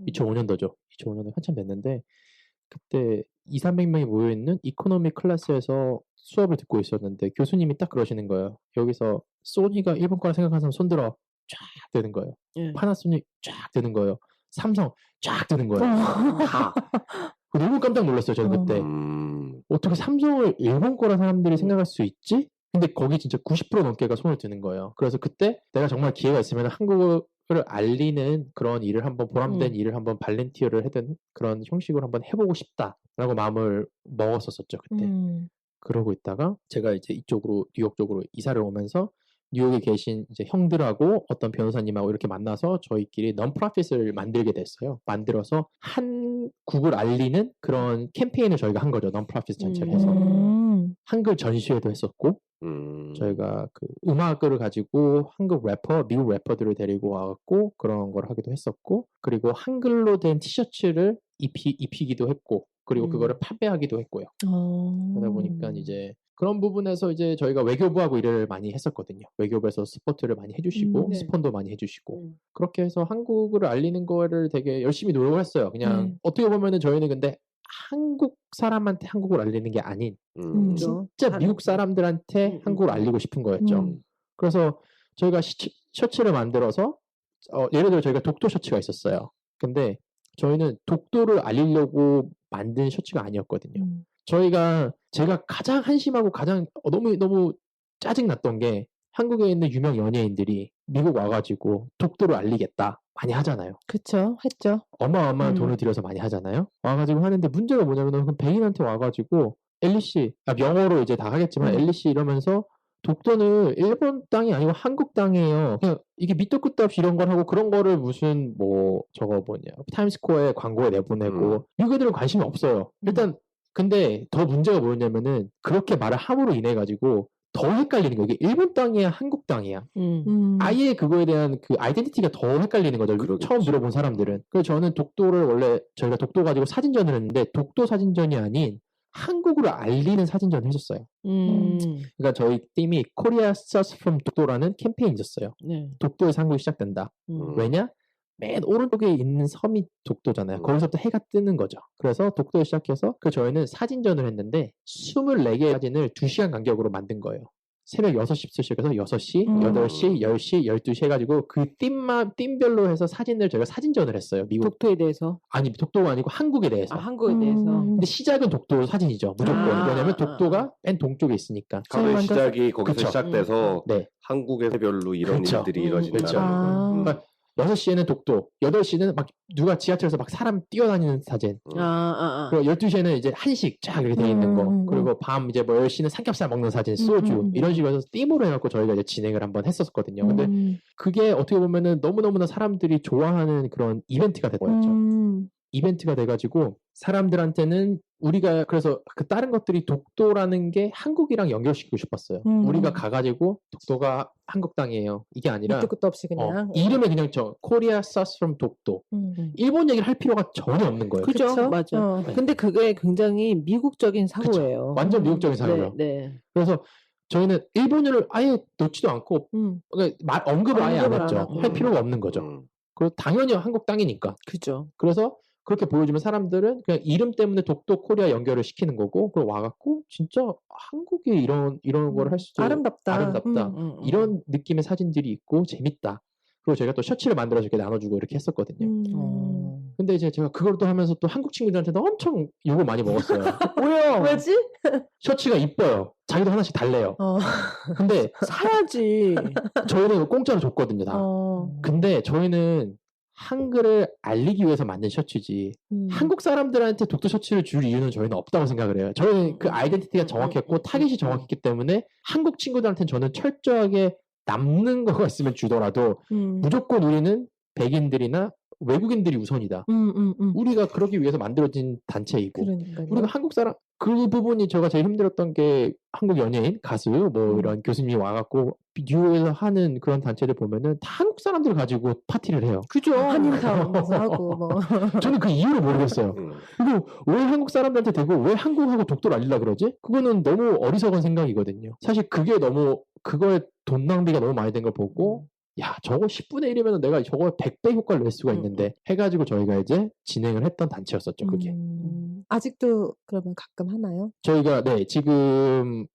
2005년도죠. 2005년에 한참 됐는데 그때 200~300명이 모여있는 이코노미 클래스에서 수업을 듣고 있었는데 교수님이 딱 그러시는 거예요. 여기서 소니가 일본 거라 생각하는 사람 손들어. 쫙 되는 거예요. 파나소닉 쫙 되는 거예요. 삼성 쫙 되는 거예요. 다. 너무 깜짝 놀랐어요. 저는 그때. 어떻게 삼성을 일본 거라 사람들이 생각할 수 있지? 근데 거기 진짜 90% 넘게가 손을 드는 거예요. 그래서 그때 내가 정말 기회가 있으면 한국을 알리는 그런 일을 한번 보람된 일을 한번 발렌티어를 하든 그런 형식으로 한번 해보고 싶다라고 마음을 먹었었죠. 그때. 그러고 있다가 제가 이제 이쪽으로 뉴욕 쪽으로 이사를 오면서 뉴욕에 계신 이제 형들하고 어떤 변호사님하고 이렇게 만나서 저희끼리 non-profit을 만들게 됐어요. 만들어서 한국을 알리는 그런 캠페인을 저희가 한 거죠. non-profit 전체를 해서. 한글 전시회도 했었고 저희가 그 음악을 가지고 한국 래퍼, 미국 래퍼들을 데리고 와갖고 그런 걸 하기도 했었고 그리고 한글로 된 티셔츠를 입히기도 했고 그리고 그거를 판매하기도 했고요. 그러다 보니까 이제 그런 부분에서 이제 저희가 외교부하고 일을 많이 했었거든요. 외교부에서 서포트를 많이 해주시고 네. 스폰도 많이 해주시고 그렇게 해서 한국을 알리는 거를 되게 열심히 노력을 했어요. 그냥 어떻게 보면은 저희는 근데 한국 사람한테 한국을 알리는 게 아닌 진짜 미국 사람들한테 한국을 알리고 싶은 거였죠. 그래서 저희가 셔츠를 만들어서 예를 들어 저희가 독도 셔츠가 있었어요. 근데 저희는 독도를 알리려고 만든 셔츠가 아니었거든요. 제가 가장 한심하고 가장 너무 짜증났던 게 한국에 있는 유명 연예인들이 미국 와가지고 독도를 알리겠다 많이 하잖아요. 그쵸, 했죠. 어마어마한 돈을 들여서 많이 하잖아요. 와가지고 하는데 문제가 뭐냐면 백인한테 와가지고 엘리씨, 영어로 이제 다 하겠지만 엘리씨 이러면서 독도는 일본 땅이 아니고 한국 땅이에요. 그냥 이게 밑도 끝도 없이 이런 걸 하고 그런 거를 무슨 타임스퀘어에 광고에 내보내고 미국애들은 관심이 없어요. 일단 근데 더 문제가 뭐였냐면은 그렇게 말을 함으로 인해 가지고 더 헷갈리는 거예요. 이게 일본 땅이야, 한국 땅이야. 아예 그거에 대한 그 아이덴티티가 더 헷갈리는 거죠. 그러겠지. 처음 들어본 사람들은. 그래서 저는 독도를 원래 저희가 독도 가지고 사진전을 했는데 독도 사진전이 아닌 한국으로 알리는 사진전을 했었어요. 그러니까 저희 팀이 Korea Starts from 독도라는 캠페인이 있었어요. 네. 독도에서 한국이 시작된다. 왜냐? 맨 오른쪽에 있는 섬이 독도잖아요. 거기서부터 해가 뜨는 거죠. 그래서 독도에 시작해서 저희는 사진전을 했는데 24개의 사진을 2시간 간격으로 만든 거예요. 새벽 6시부터 시작해서 6시, 8시, 10시, 12시 해가지고 그 띠별로 해서 사진을 저희가 사진전을 했어요. 미국. 독도에 대해서? 아니, 독도가 아니고 한국에 대해서. 한국에 대해서. 근데 시작은 독도 사진이죠. 무조건. 왜냐면 독도가 맨 동쪽에 있으니까. 하루의 시작이 거기서 그쵸. 시작돼서 네. 한국의 별로 이런 그쵸. 일들이 이루어진다. 그쵸. 그러니까 6시에는 독도, 8시는 막 누가 지하철에서 막 사람 뛰어다니는 사진. 그리고 12시에는 이제 한식 쫙 이렇게 돼 있는 거. 그리고 밤 이제 10시는 삼겹살 먹는 사진, 소주. 이런 식으로 해서 띠으로 해갖고 저희가 이제 진행을 한번 했었거든요. 근데 그게 어떻게 보면은 너무너무나 사람들이 좋아하는 그런 이벤트가 된 거였죠. 이벤트가 돼가지고 사람들한테는 우리가 그래서 그 다른 것들이 독도라는 게 한국이랑 연결시키고 싶었어요. 우리가 가가지고 독도가 한국 땅이에요. 이게 아니라 밑도 끝도 없이 그냥 이름에 그냥 Korea Starts from 독도. 일본 얘기를 할 필요가 전혀 없는 거예요. 그죠? 그쵸? 맞아. 근데 그게 굉장히 미국적인 사고예요. 완전 미국적인 사고예요. 네. 그래서 저희는 일본어를 아예 넣지도 않고 그러니까 언급을 아예 안 언급을 안 했죠. 하고. 할 필요가 없는 거죠. 그리고 당연히 한국 땅이니까. 그죠. 그래서 그렇게 보여주면 사람들은 그냥 이름 때문에 독도 코리아 연결을 시키는 거고, 그리고 와갖고 진짜 한국에 이런 걸 할 수도 아름답다. 이런 느낌의 사진들이 있고 재밌다. 그리고 저희가 또 셔츠를 만들어서 이렇게 나눠주고 이렇게 했었거든요. 근데 이제 제가 그걸 또 하면서 또 한국 친구들한테도 엄청 욕을 많이 먹었어요. 왜요? 왜지? 셔츠가 이뻐요. 자기도 하나씩 달래요. 근데 사야지. 저희는 공짜로 줬거든요, 다. 근데 저희는 한글을 알리기 위해서 만든 셔츠지 한국 사람들한테 독도 셔츠를 줄 이유는 저희는 없다고 생각을 해요. 저희는 그 아이덴티티가 정확했고 타깃이 정확했기 때문에 한국 친구들한테는 저는 철저하게 남는 거가 있으면 주더라도 무조건 우리는 백인들이나 외국인들이 우선이다. 우리가 그러기 위해서 만들어진 단체이고 그러니까요. 우리가 한국 사람 그 부분이 제가 제일 힘들었던 게 한국 연예인, 가수, 이런 교수님이 와갖고 뉴욕에서 하는 그런 단체들 보면은 다 한국 사람들 가지고 파티를 해요. 그죠. 한인타운에서 하고 뭐. 저는 그 이유를 모르겠어요. 그리고 왜 한국 사람들한테 대고 왜 한국하고 독도를 알리려 그러지? 그거는 너무 어리석은 생각이거든요. 사실 그거에 돈 낭비가 너무 많이 된 걸 보고 야, 저거 10분의 1이면 내가 저거 100배 효과를 낼 수가 있는데 해가지고 저희가 이제 진행을 했던 단체였었죠, 그게. 아직도 그러면 가끔 하나요? 저희가 지금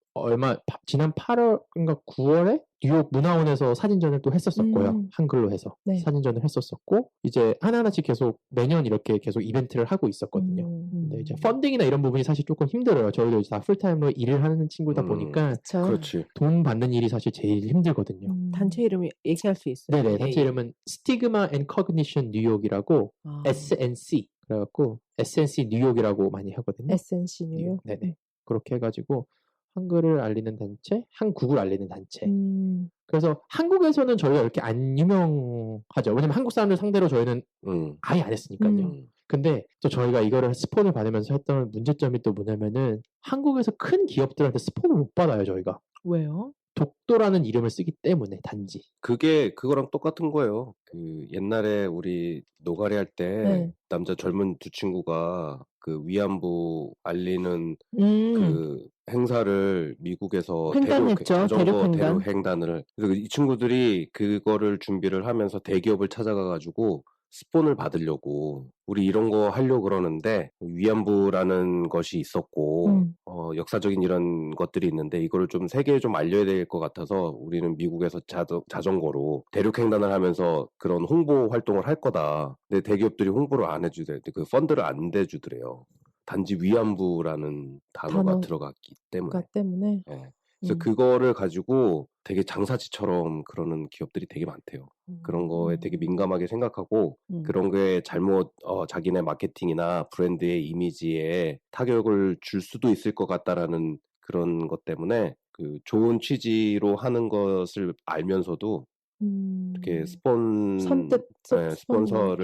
지난 8월인가 9월에 뉴욕 문화원에서 사진전을 또 했었었고요. 한글로 해서 네. 사진전을 했었었고 이제 하나하나씩 계속 매년 이렇게 계속 이벤트를 하고 있었거든요. 근데 이제 펀딩이나 이런 부분이 사실 조금 힘들어요. 저희도 이제 다 풀타임으로 일을 하는 친구다 보니까 그쵸. 그렇지. 돈 받는 일이 사실 제일 힘들거든요. 단체 이름 얘기할 수 있어요? 네네. 단체 이름은 Stigma and Cognition 뉴욕이라고 SNC 그래갖고 SNC 뉴욕이라고 많이 하거든요. SNC 뉴욕. 네네. 그렇게 해가지고 한글을 알리는 단체, 한국을 알리는 단체. 그래서 한국에서는 저희가 이렇게 안 유명하죠. 왜냐면 한국 사람들 상대로 저희는 아예 안 했으니까요. 근데 또 저희가 이거를 스폰을 받으면서 했던 문제점이 또 뭐냐면은 한국에서 큰 기업들한테 스폰을 못 받아요, 저희가. 왜요? 독도라는 이름을 쓰기 때문에 단지. 그게 그거랑 똑같은 거예요. 그 옛날에 우리 노가리 할 때 네. 남자 젊은 두 친구가 그 위안부 알리는 그 행사를 미국에서 횡단했죠. 자전거 대륙횡단. 대륙횡단을. 그래서 이 친구들이 그거를 준비를 하면서 대기업을 찾아가가지고 스폰을 받으려고 우리 이런 거 하려고 그러는데 위안부라는 것이 있었고 역사적인 이런 것들이 있는데 이거를 좀 세계에 좀 알려야 될 것 같아서 우리는 미국에서 자전거로 대륙횡단을 하면서 그런 홍보 활동을 할 거다. 근데 대기업들이 홍보를 안 해주더래. 그 펀드를 안 대주더래요. 단지 위안부라는 단어가 들어갔기 때문에. 네. 그래서 그거를 가지고 되게 장사치처럼 그러는 기업들이 되게 많대요. 그런 거에 되게 민감하게 생각하고 그런 거에 잘못 자기네 마케팅이나 브랜드의 이미지에 타격을 줄 수도 있을 것 같다라는 그런 것 때문에 그 좋은 취지로 하는 것을 알면서도 이렇게 스폰서를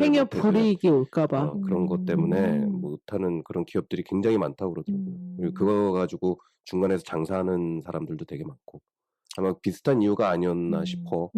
행여 불이익이 올까봐 그런 것 때문에 못하는 그런 기업들이 굉장히 많다고 그러더라고요. 그리고 그거 가지고 중간에서 장사하는 사람들도 되게 많고 아마 비슷한 이유가 아니었나 싶어.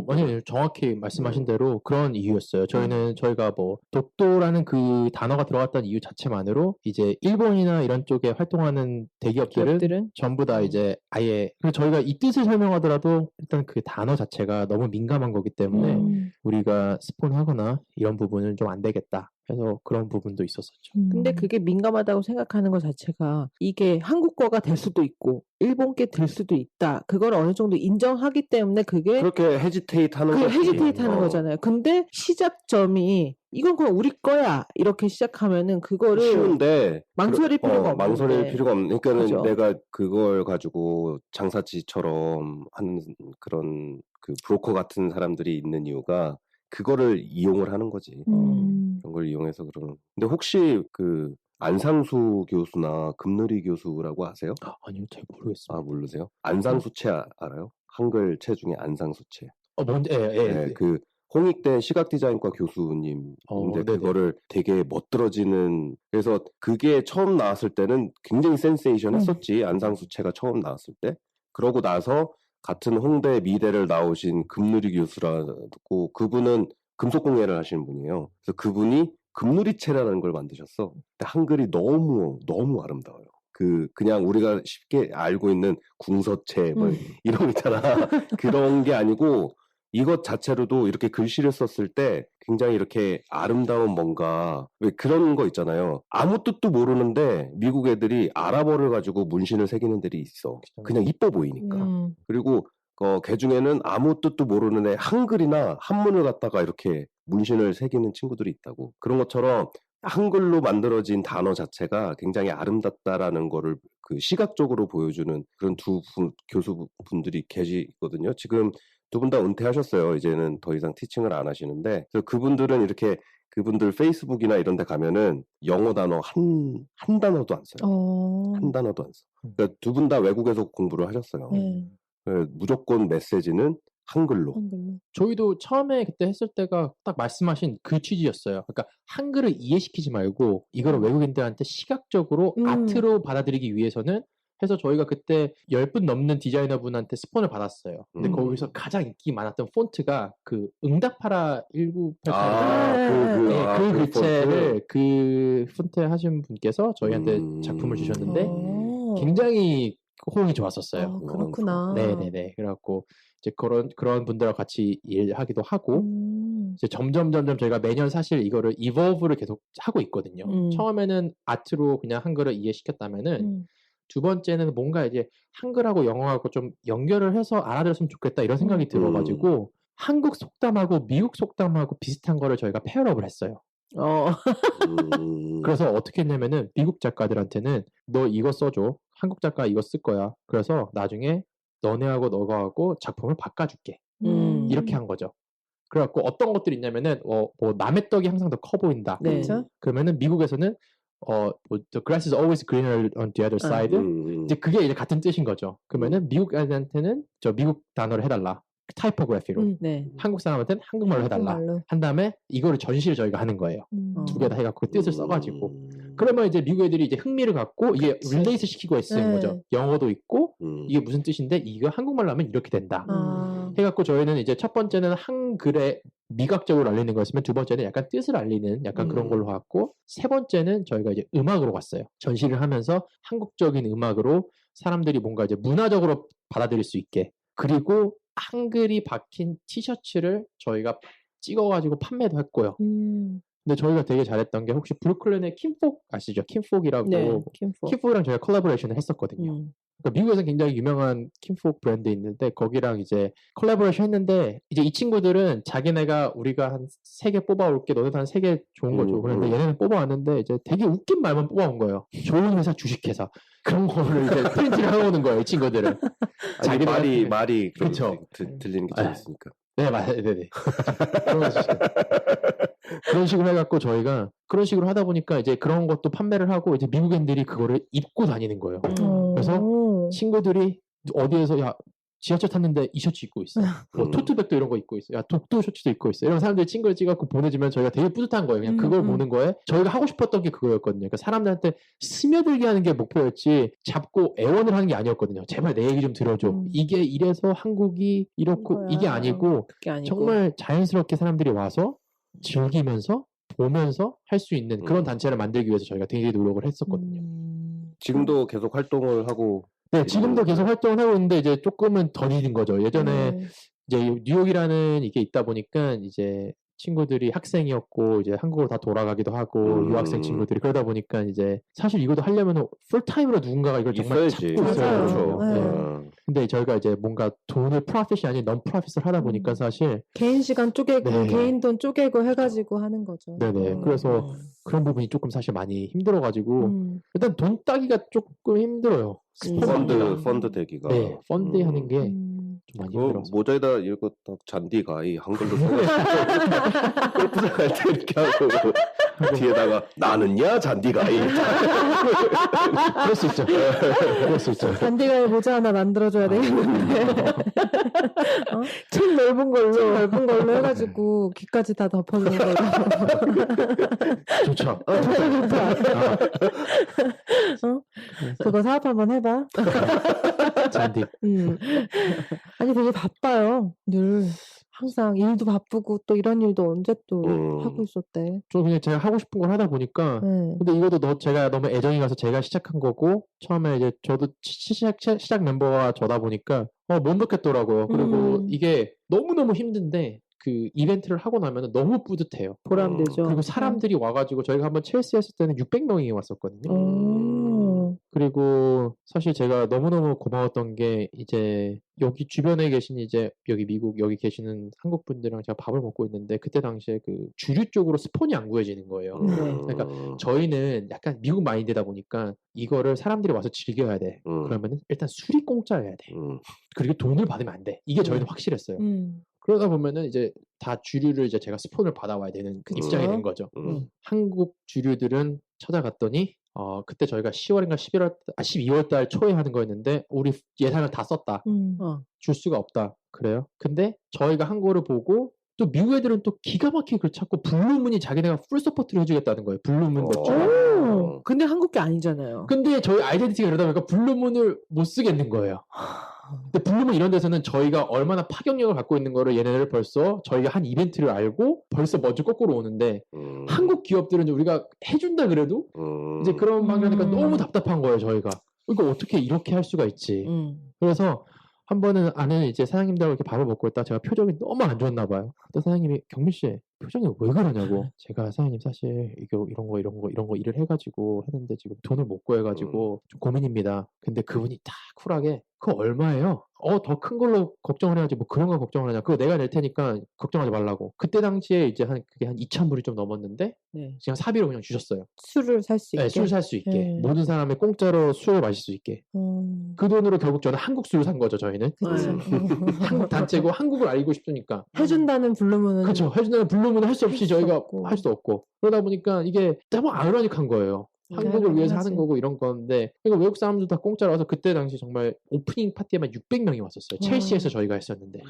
아니요, 정확히 말씀하신 대로 그런 이유였어요. 저희가 뭐 독도라는 그 단어가 들어갔던 이유 자체만으로 이제 일본이나 이런 쪽에 활동하는 대기업들은 전부 다 이제 아예 그래서 저희가 이 뜻을 설명하더라도 일단 그 단어 자체가 너무 민감한 거기 때문에 우리가 스폰하거나 이런 부분은 좀 안 되겠다. 해서 그런 부분도 있었었죠. 근데 그게 민감하다고 생각하는 것 자체가 이게 한국어가 될 수도 있고 일본께 될 수도 있다. 그걸 어느 정도 인정하기 때문에 그게 그렇게 헤지테이트 하는 거지. 헤지테이트 하는 거잖아요. 근데 시작점이 이건 그냥 우리 거야 이렇게 시작하면은 그거를 쉬운데 망설일 필요가 없는데 망설일 필요가 없는. 그러니까는 그죠? 내가 그걸 가지고 장사치처럼 하는 그런 그 브로커 같은 사람들이 있는 이유가 그거를 이용을 하는 거지. 그런 걸 이용해서 그러는. 근데 혹시 그 안상수 교수나 금누리 교수라고 아세요? 아니요, 잘 모르겠어요. 아, 모르세요? 안상수채 알아요? 한글 채 중에 안상수채. 뭔지, 네, 그 홍익대 시각디자인과 교수님인데 그거를 되게 멋들어지는. 그래서 그게 처음 나왔을 때는 굉장히 센세이션 했었지. 안상수채가 처음 나왔을 때. 그러고 나서 같은 홍대 미대를 나오신 금누리 교수라고 그분은 금속공예를 하시는 분이에요. 그래서 그분이 금누리채라는 걸 만드셨어. 근데 한글이 너무 아름다워요. 그냥 우리가 쉽게 알고 있는 궁서체 뭐 이런 거 있잖아. 그런 게 아니고 이것 자체로도 이렇게 글씨를 썼을 때 굉장히 이렇게 아름다운 뭔가 왜 그런 거 있잖아요. 아무 뜻도 모르는데 미국 애들이 아랍어를 가지고 문신을 새기는 데이 있어. 그냥 이뻐 보이니까. 그리고 걔 중에는 아무 뜻도 모르는 애 한글이나 한문을 갖다가 이렇게 문신을 새기는 친구들이 있다고. 그런 것처럼 한글로 만들어진 단어 자체가 굉장히 아름답다라는 거를 그 시각적으로 보여주는 그런 두 교수분들이 계시거든요. 지금 두 분 다 은퇴하셨어요. 이제는 더 이상 티칭을 안 하시는데, 그래서 그분들은 이렇게 그분들 페이스북이나 이런 데 가면은 영어 단어 한 단어도 안 써요. 한 단어도 안 써. 그러니까 두 분 다 외국에서 공부를 하셨어요. 무조건 메시지는 한글로. 저희도 처음에 그때 했을 때가 딱 말씀하신 그 취지였어요. 그러니까 한글을 이해시키지 말고 이거를 외국인들한테 시각적으로 아트로 받아들이기 위해서는 해서 저희가 그때 10분 넘는 디자이너 분한테 스폰을 받았어요. 근데 거기서 가장 인기 많았던 폰트가 그 응답하라 1988 그 글체를 그 폰트 하신 분께서 저희한테 작품을 주셨는데 굉장히 호응이 좋았었어요. 그렇구나. 네네네. 그래갖고 이제 그런 분들과 같이 일하기도 하고 이제 점점 저희가 매년 사실 이거를 이볼브를 계속 하고 있거든요. 처음에는 아트로 그냥 한글을 이해시켰다면은 두 번째는 뭔가 이제 한글하고 영어하고 좀 연결을 해서 알아들었으면 좋겠다 이런 생각이 들어가지고 한국 속담하고 미국 속담하고 비슷한 거를 저희가 페어업을 했어요. 그래서 어떻게 했냐면은 미국 작가들한테는 너 이거 써줘. 한국 작가 이거 쓸 거야. 그래서 나중에 너네하고 너가하고 작품을 바꿔줄게. 이렇게 한 거죠. 그래갖고 어떤 것들이 있냐면은 뭐 남의 떡이 항상 더 커 보인다. 네. 그러면은 미국에서는 the grass is always greener on the other side. 이제 그게 이제 같은 뜻인 거죠. 그러면은 미국 애들한테는 저 미국 단어를 해달라. 타이포그래피로. 네. 한국 사람한테는 한국말로 해달라. 한국말로. 한 다음에 이거를 전시를 저희가 하는 거예요. 두 개 다 해갖고 뜻을 써가지고. 그러면 이제 미국 애들이 이제 흥미를 갖고 이게 릴레이트 시키고 있는 거죠. 영어도 있고 이게 무슨 뜻인데 이거 한국말로 하면 이렇게 된다. 해갖고 저희는 이제 첫 번째는 한글에 미각적으로 알리는 거였으면 두 번째는 약간 뜻을 알리는 약간 그런 걸로 갔고 세 번째는 저희가 이제 음악으로 갔어요. 전시를 하면서 한국적인 음악으로 사람들이 뭔가 이제 문화적으로 받아들일 수 있게 그리고 한글이 박힌 티셔츠를 저희가 찍어가지고 판매도 했고요. 근데 저희가 되게 잘했던 게 혹시 브루클린의 킴폭 아시죠? 킴폭이라고 네, 킴폭이랑 저희가 콜라보레이션을 했었거든요. 그러니까 미국에서 굉장히 유명한 킴폭 브랜드 있는데 거기랑 이제 콜라보레이션 했는데 이제 이 친구들은 자기네가 우리가 한 3개 뽑아올게 너네도 한 3개 좋은 거 줘. 그런데 얘네는 뽑아왔는데 이제 되게 웃긴 말만 뽑아온 거예요. 좋은 회사 주식회사 그런 거를 이제 프린트를 해오는 거예요. 이 친구들은. 자기들이 말이 그렇죠. 들리는 게 재밌으니까. 네, 맞아요. 네네. 그런 식으로 해갖고 저희가 그런 식으로 하다 보니까 이제 그런 것도 판매를 하고 이제 미국인들이 그거를 입고 다니는 거예요. 그래서 친구들이 어디에서 야 지하철 탔는데 이 셔츠 입고 있어. 뭐 토트백도 이런 거 입고 있어. 야 독도 셔츠도 입고 있어. 이런 사람들이 친구를 찍어갖고 보내주면 저희가 되게 뿌듯한 거예요. 그냥 그걸 보는 거에 저희가 하고 싶었던 게 그거였거든요. 그러니까 사람들한테 스며들게 하는 게 목표였지 잡고 애원을 하는 게 아니었거든요. 제발 내 얘기 좀 들어줘. 이게 이래서 한국이 이렇고 이게 아니고 정말 자연스럽게 사람들이 와서 즐기면서 보면서 할 수 있는 그런 단체를 만들기 위해서 저희가 되게 노력을 했었거든요. 지금도 계속 활동을 하고 네, 지금도 계속 활동을 하고 있는데 이제 조금은 더디는 거죠. 예전에 이제 뉴욕이라는 이게 있다 보니까 이제 친구들이 학생이었고 이제 한국으로 다 돌아가기도 하고 유학생 친구들이 그러다 보니까 이제 사실 이것도 하려면 풀타임으로 누군가가 이걸 정말 있어야지. 찾고 있어야 그렇죠. 네. 근데 저희가 이제 뭔가 돈을 프로핏이 아닌 넌 프로핏을 하다 보니까 사실 개인 시간 쪼개고 네. 개인 돈 쪼개고 해가지고 하는 거죠. 네네. 그래서 그런 부분이 조금 사실 많이 힘들어가지고 일단 돈 따기가 조금 힘들어요. 펀드 대기가. 네, 펀드 하는 게 좀 많이 힘들어서. 모자에다 이거 딱 잔디 가이 한글로 써가지고 골프 갈 때 이렇게 하고 뒤에다가 나는야 잔디 가이. 그럴 수 있죠. 그럴 수 있죠. 잔디가의 모자 하나 만들어줘야 되겠는데. 책 넓은 걸로 해가지고 귀까지 다 덮어주는 걸로. 좋죠. 그거 사업 한번 해봐. 잔디. 아니 되게 바빠요. 늘 항상 일도 바쁘고 또 이런 일도 언제 또 하고 있었대. 저 그냥 제가 하고 싶은 걸 하다 보니까 근데 이것도 제가 너무 애정이 가서 제가 시작한 거고 처음에 이제 저도 시작 멤버가 저다 보니까 못 놓겠더라고요. 그리고 이게 너무너무 힘든데 그 이벤트를 하고 나면 너무 뿌듯해요. 보람되죠. 그리고 사람들이 와가지고 저희가 한번 첼시 했을 때는 600명이 왔었거든요. 그리고 사실 제가 너무너무 고마웠던 게 이제 여기 주변에 계신 이제 여기 미국 여기 계시는 한국 분들이랑 제가 밥을 먹고 있는데 그때 당시에 그 주류 쪽으로 스폰이 안 구해지는 거예요. 그러니까 저희는 약간 미국 마인드다 보니까 이거를 사람들이 와서 즐겨야 돼. 그러면은 일단 술이 공짜여야 돼. 그리고 돈을 받으면 안 돼. 이게 저희는 확실했어요. 그러다 보면은 이제 다 주류를 이제 제가 스폰을 받아와야 되는 입장이 된 거죠. 한국 주류들은 찾아갔더니 그때 저희가 10월인가 12월 달 초에 하는 거였는데 우리 예산을 다 썼다. 줄 수가 없다. 그래요? 근데 저희가 한 거를 보고 또 미국 애들은 또 기가 막히게 그걸 찾고 블루문이 자기네가 풀 서포트를 해주겠다는 거예요. 블루문 맥주. 근데 한국 게 아니잖아요. 근데 저희 아이덴티티가 이러다 보니까 블루문을 못 쓰겠는 거예요. 근데 블루문 이런 데서는 저희가 얼마나 파격력을 갖고 있는 거를 얘네를 벌써 저희가 한 이벤트를 알고 벌써 먼저 거꾸로 오는데 한국 기업들은 우리가 해준다 그래도 이제 그런 방향이니까 너무 답답한 거예요. 저희가 이거 어떻게 이렇게 할 수가 있지. 그래서 한 번은 아는 이제 사장님들하고 이렇게 밥을 먹고 있다가 제가 표정이 너무 안 좋았나 봐요. 또 사장님이 경민 씨 표정이 왜 그러냐고. 제가 사장님 사실 이거 이런 거 일을 해가지고 하는데 지금 돈을 못 구해가지고 좀 고민입니다. 근데 그분이 딱 쿨하게 그거 얼마예요? 더 큰 걸로 걱정을 해야지 뭐 그런 거 걱정을 하냐. 그거 내가 낼 테니까 걱정하지 말라고. 그때 당시에 이제 그게 한 2,000불이 좀 넘었는데 그냥 사비로 그냥 주셨어요. 술을 살 수 있게. 네, 술 살 수 있게. 모든 사람이 공짜로 술을 마실 수 있게. 그 돈으로 결국 저는 한국 술을 산 거죠. 저희는. 한국 단체고 한국을 알고 싶으니까. 해준다는 블루문은. 그렇죠. 해준다는 블루문을 할 수 없이 저희가 할 수도 없고. 그러다 보니까 이게 너무 아이러니한 거예요. 한국을 위해서 하지. 하는 거고 이런 건데 그러니까 외국 사람들 다 공짜로 와서 그때 당시 정말 오프닝 파티에만 600명이 왔었어요. 첼시에서 저희가 했었는데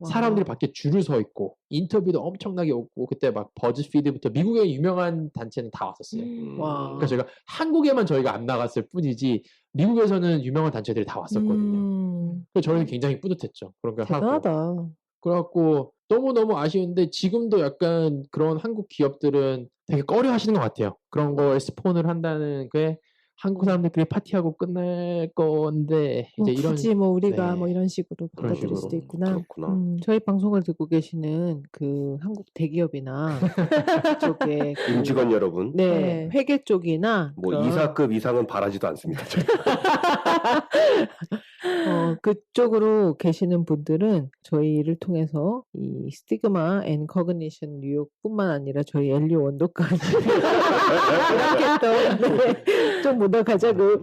사람들이 밖에 줄을 서 있고 인터뷰도 엄청나게 오고 그때 막 버즈피드부터 미국의 유명한 단체는 다 왔었어요. 와. 그러니까 저희가 한국에만 저희가 안 나갔을 뿐이지 미국에서는 유명한 단체들이 다 왔었거든요. 그래서 저희는 굉장히 뿌듯했죠. 그런 걸 하고. 대단하다. 그래갖고 너무너무 아쉬운데 지금도 약간 그런 한국 기업들은 되게 꺼려 하시는 것 같아요. 그런 거에 스폰을 한다는 게 한국 사람들끼리 파티하고 끝날 건데 이제 이런 굳이 뭐 우리가 네. 뭐 이런 식으로 그런 받아들일 식으로. 수도 있구나. 그렇구나. 저희 방송을 듣고 계시는 그 한국 대기업이나 그쪽에 그 임직원 여러분, 네, 네. 회계 쪽이나 뭐 그런 이사급 이상은 바라지도 않습니다. 그쪽으로 계시는 분들은 저희를 통해서 이 스티그마 앤 커그니션 뉴욕뿐만 아니라 저희 엘리 원도까지 이렇게 좀 묻어가자고.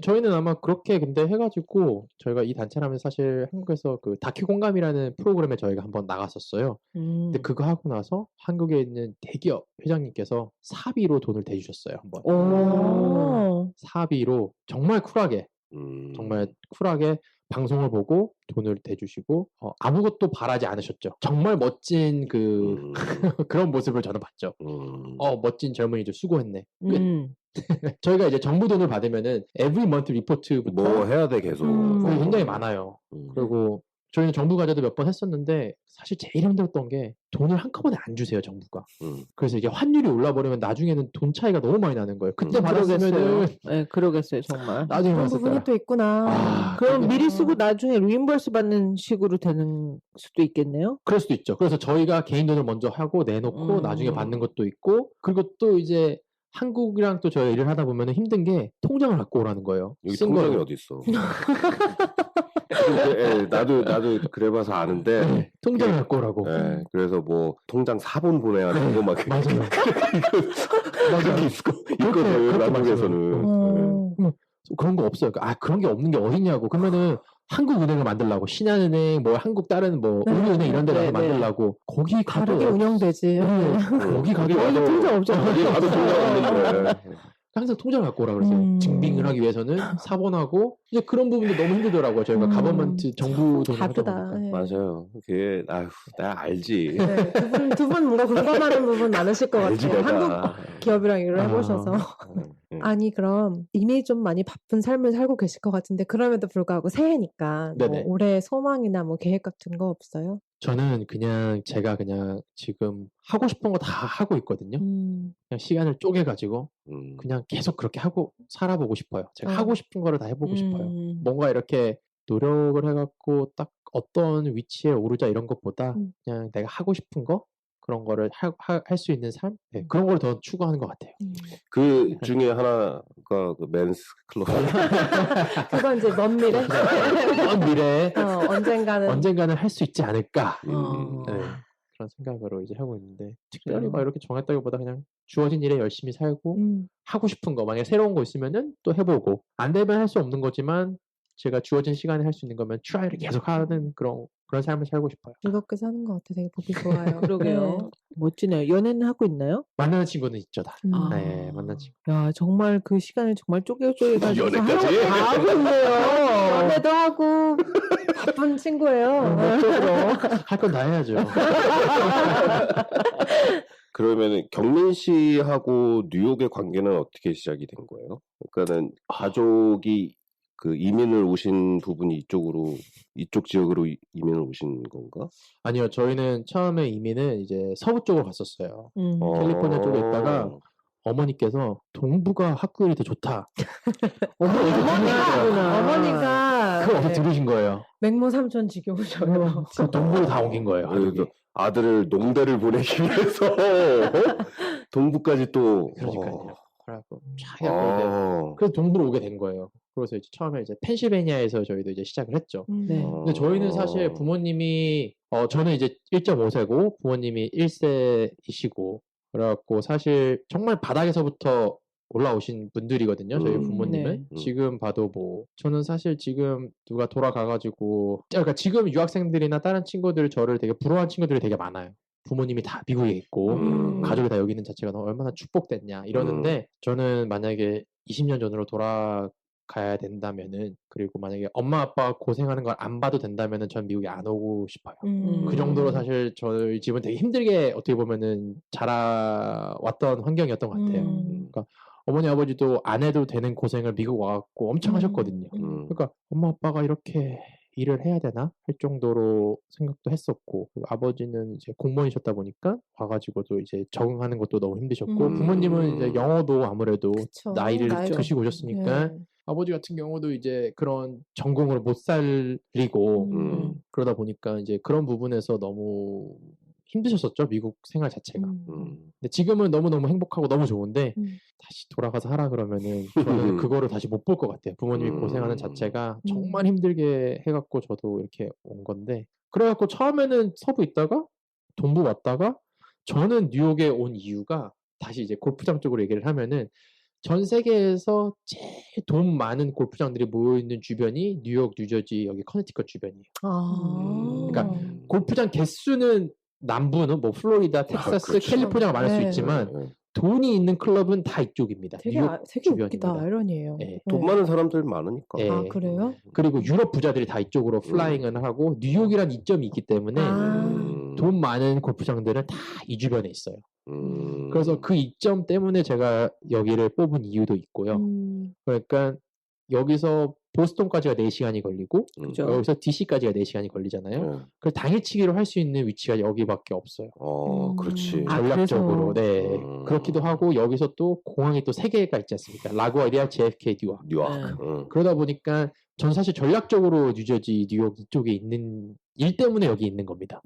저희는 아마 그렇게 근데 해가지고 저희가 이 단체라면 사실 한국에서 그 다큐 공감이라는 프로그램에 저희가 한번 나갔었어요. 근데 그거 하고 나서 한국에 있는 대기업 회장님께서 사비로 돈을 대주셨어요. 한번 오. 사비로 정말 쿨하게 정말 쿨하게 방송을 보고 돈을 대주시고 아무것도 바라지 않으셨죠. 정말 멋진 그 그런 모습을 저는 봤죠. 멋진 젊은이들 수고했네. 끝. 저희가 이제 정부 돈을 받으면은 every month 리포트부터 뭐 해야 돼 계속. 굉장히 많아요. 그리고 저희는 정부 과제도 몇 번 했었는데 사실 제일 힘들었던 게 돈을 한꺼번에 안 주세요 정부가. 그래서 이게 환율이 올라버리면 나중에는 돈 차이가 너무 많이 나는 거예요. 그때 받았으면은 네, 그러겠어요 정말. 나중에 그런 받았을 부분이 거야. 또 있구나. 그럼 미리 쓰고 나중에 리임버스 받는 식으로 되는 수도 있겠네요. 그럴 수도 있죠. 그래서 저희가 개인 돈을 먼저 하고 내놓고 나중에 받는 것도 있고 그리고 또 이제 한국이랑 또 저희 일을 하다 보면 힘든 게 통장을 갖고 오라는 거예요. 여기 쓴 통장이 거를. 어디 있어? 나도 그래봐서 아는데 네, 통장을 갖고 오라고. 네, 그래서 뭐 통장 사본 보내야 되고 막 맞아요. 그렇게 있거든 그렇게 한국에서는. 네. 그런 거 없어요. 그런 게 없는 게 어딨냐고. 그러면은 한국은행을 만들라고 신한은행, 뭐 한국 다른 뭐 우리은행 이런 데 가서 만들라고 거기 가도 다르게 운영되지. 거기 가도 여기 통장 없잖아. 어디 가도 통장 없는데. 항상 통장을 갖고 오라 그러세요. 증빙을 하기 위해서는 사본하고 이제 그런 부분도 너무 힘들더라고요. 저희가 가버먼트 정부 돈을 하다 다르다. 보니까. 네. 맞아요. 그게 내가 알지. 네, 두 분 뭔가 공감하는 부분 많으실 것 알지 같아요. 내가. 한국 기업이랑 일을 해보셔서. 아니 그럼 이미 좀 많이 바쁜 삶을 살고 계실 것 같은데 그럼에도 불구하고 새해니까 뭐 네네. 올해 소망이나 뭐 계획 같은 거 없어요? 저는 제가 그냥 지금 하고 싶은 거 다 하고 있거든요. 그냥 시간을 쪼개가지고 그냥 계속 그렇게 하고 살아보고 싶어요. 제가 하고 싶은 거를 다 해보고 싶어요. 뭔가 이렇게 노력을 해갖고 딱 어떤 위치에 오르자 이런 것보다 그냥 내가 하고 싶은 거 그런 거를 할 수 있는 삶? 네, 그런 걸 더 추구하는 것 같아요. 그 중에 하나가 그 맨스 클럽. 그건 이제 먼 미래? 먼 미래에 언젠가는 할 수 있지 않을까. 네, 어. 그런 생각으로 이제 하고 있는데 특별히 막 이렇게 정했다기보다 그냥 주어진 일에 열심히 살고 하고 싶은 거 만약에 새로운 거 있으면은 또 해보고 안 되면 할 수 없는 거지만 제가 주어진 시간에 할 수 있는 거면 트라이를 계속 하는 그런 삶을 살고 싶어요. 즐겁게 사는 것 같아. 되게 보기 좋아요. 그러게요. 멋지네요. 연애는 하고 있나요? 만나는 친구는 있죠 다. 음. 네, 만나는 친구. 야 정말 그 시간을 정말 쪼개가지고 연애까지? 다 하고 있네요. 연애도 하고 바쁜 친구예요. 할 건 다 해야죠. 그러면 경민 씨하고 뉴욕의 관계는 어떻게 시작이 된 거예요? 그러니까는 가족이 그 이민을 오신 부분이 이쪽 지역으로 이민을 오신 건가? 아니요, 저희는 처음에 이민은 이제 서부 쪽으로 갔었어요. 캘리포니아 쪽에 있다가 어머니께서 동부가 학교율이 더 좋다. 어머니가 그거 어디서 들으신 거예요? 맹모 삼촌 지겨우셔요. 그 동부로 다 옮긴 거예요. 그래도 아들을 농대를 보내기 위해서 동부까지 또. 그러니까요. 그래갖고 그래서 동부로 오게 된 거예요. 그래서 이제 처음에 이제 펜실베니아에서 저희도 이제 시작을 했죠. 네. 근데 저희는 사실 부모님이 저는 이제 1.5세고 부모님이 1세이시고 그래갖고 사실 정말 바닥에서부터 올라오신 분들이거든요. 저희 부모님은. 네. 지금 봐도 뭐 저는 사실 지금 누가 돌아가가지고 그러니까 지금 유학생들이나 다른 친구들 저를 되게 부러워한 친구들이 되게 많아요. 부모님이 다 미국에 있고 가족이 다 여기 있는 자체가 너무 얼마나 축복됐냐 이러는데 저는 만약에 20년 전으로 돌아가야 된다면은 그리고 만약에 엄마 아빠 고생하는 걸 안 봐도 된다면은 전 미국에 안 오고 싶어요. 그 정도로 사실 저희 집은 되게 힘들게 어떻게 보면은 자라왔던 환경이었던 것 같아요. 그러니까 어머니 아버지도 안 해도 되는 고생을 미국 와갖고 엄청 하셨거든요. 그러니까 엄마 아빠가 이렇게 일을 해야 되나 할 정도로 생각도 했었고 그리고 아버지는 이제 공무원이셨다 보니까 와가지고도 이제 적응하는 것도 너무 힘드셨고 부모님은 이제 영어도 아무래도 그쵸. 나이를 나이가- 드시고 오셨으니까 아버지 같은 경우도 이제 그런 전공으로 못 살리고 그러다 보니까 이제 그런 부분에서 너무 힘드셨었죠 미국 생활 자체가. 근데 지금은 너무너무 행복하고 너무 좋은데 다시 돌아가서 하라 그러면은 저는 그거를 다시 못 볼 것 같아요. 부모님이 고생하는 자체가 정말 힘들게 해갖고 저도 이렇게 온 건데 그래갖고 처음에는 서부 있다가 동부 왔다가 저는 뉴욕에 온 이유가 다시 이제 골프장 쪽으로 얘기를 하면은 전 세계에서 제일 돈 많은 골프장들이 모여있는 주변이 뉴욕, 뉴저지, 여기 커네티컷 주변이에요. 그러니까 골프장 개수는 남부는 뭐 플로리다, 텍사스, 그렇죠. 캘리포니아가 많을 수 네. 있지만 돈이 있는 클럽은 다 이쪽입니다. 되게 뉴욕 되게 주변입니다. 웃기다. 아이러니에요. 네. 돈 많은 사람들 많으니까. 예. 아 그래요? 그리고 유럽 부자들이 다 이쪽으로 플라잉을 하고 뉴욕이란 이점이 있기 때문에 돈 많은 골프장들은 다 이 주변에 있어요. 그래서 그 이점 때문에 제가 여기를 뽑은 이유도 있고요. 그러니까 여기서 보스턴까지가 4시간이 걸리고 그죠. 여기서 DC까지가 4시간이 걸리잖아요. 그래서 당일치기로 할 수 있는 위치가 여기밖에 없어요. 그렇지. 아, 전략적으로. 그래서. 네. 그렇기도 하고 여기서 또 공항이 또 3개가 있지 않습니까? 라구아리아, JFK, 뉴욕. 뉴욕. 그러다 보니까 전 사실 전략적으로 뉴저지, 뉴욕 이쪽에 있는 일 때문에 여기 있는 겁니다.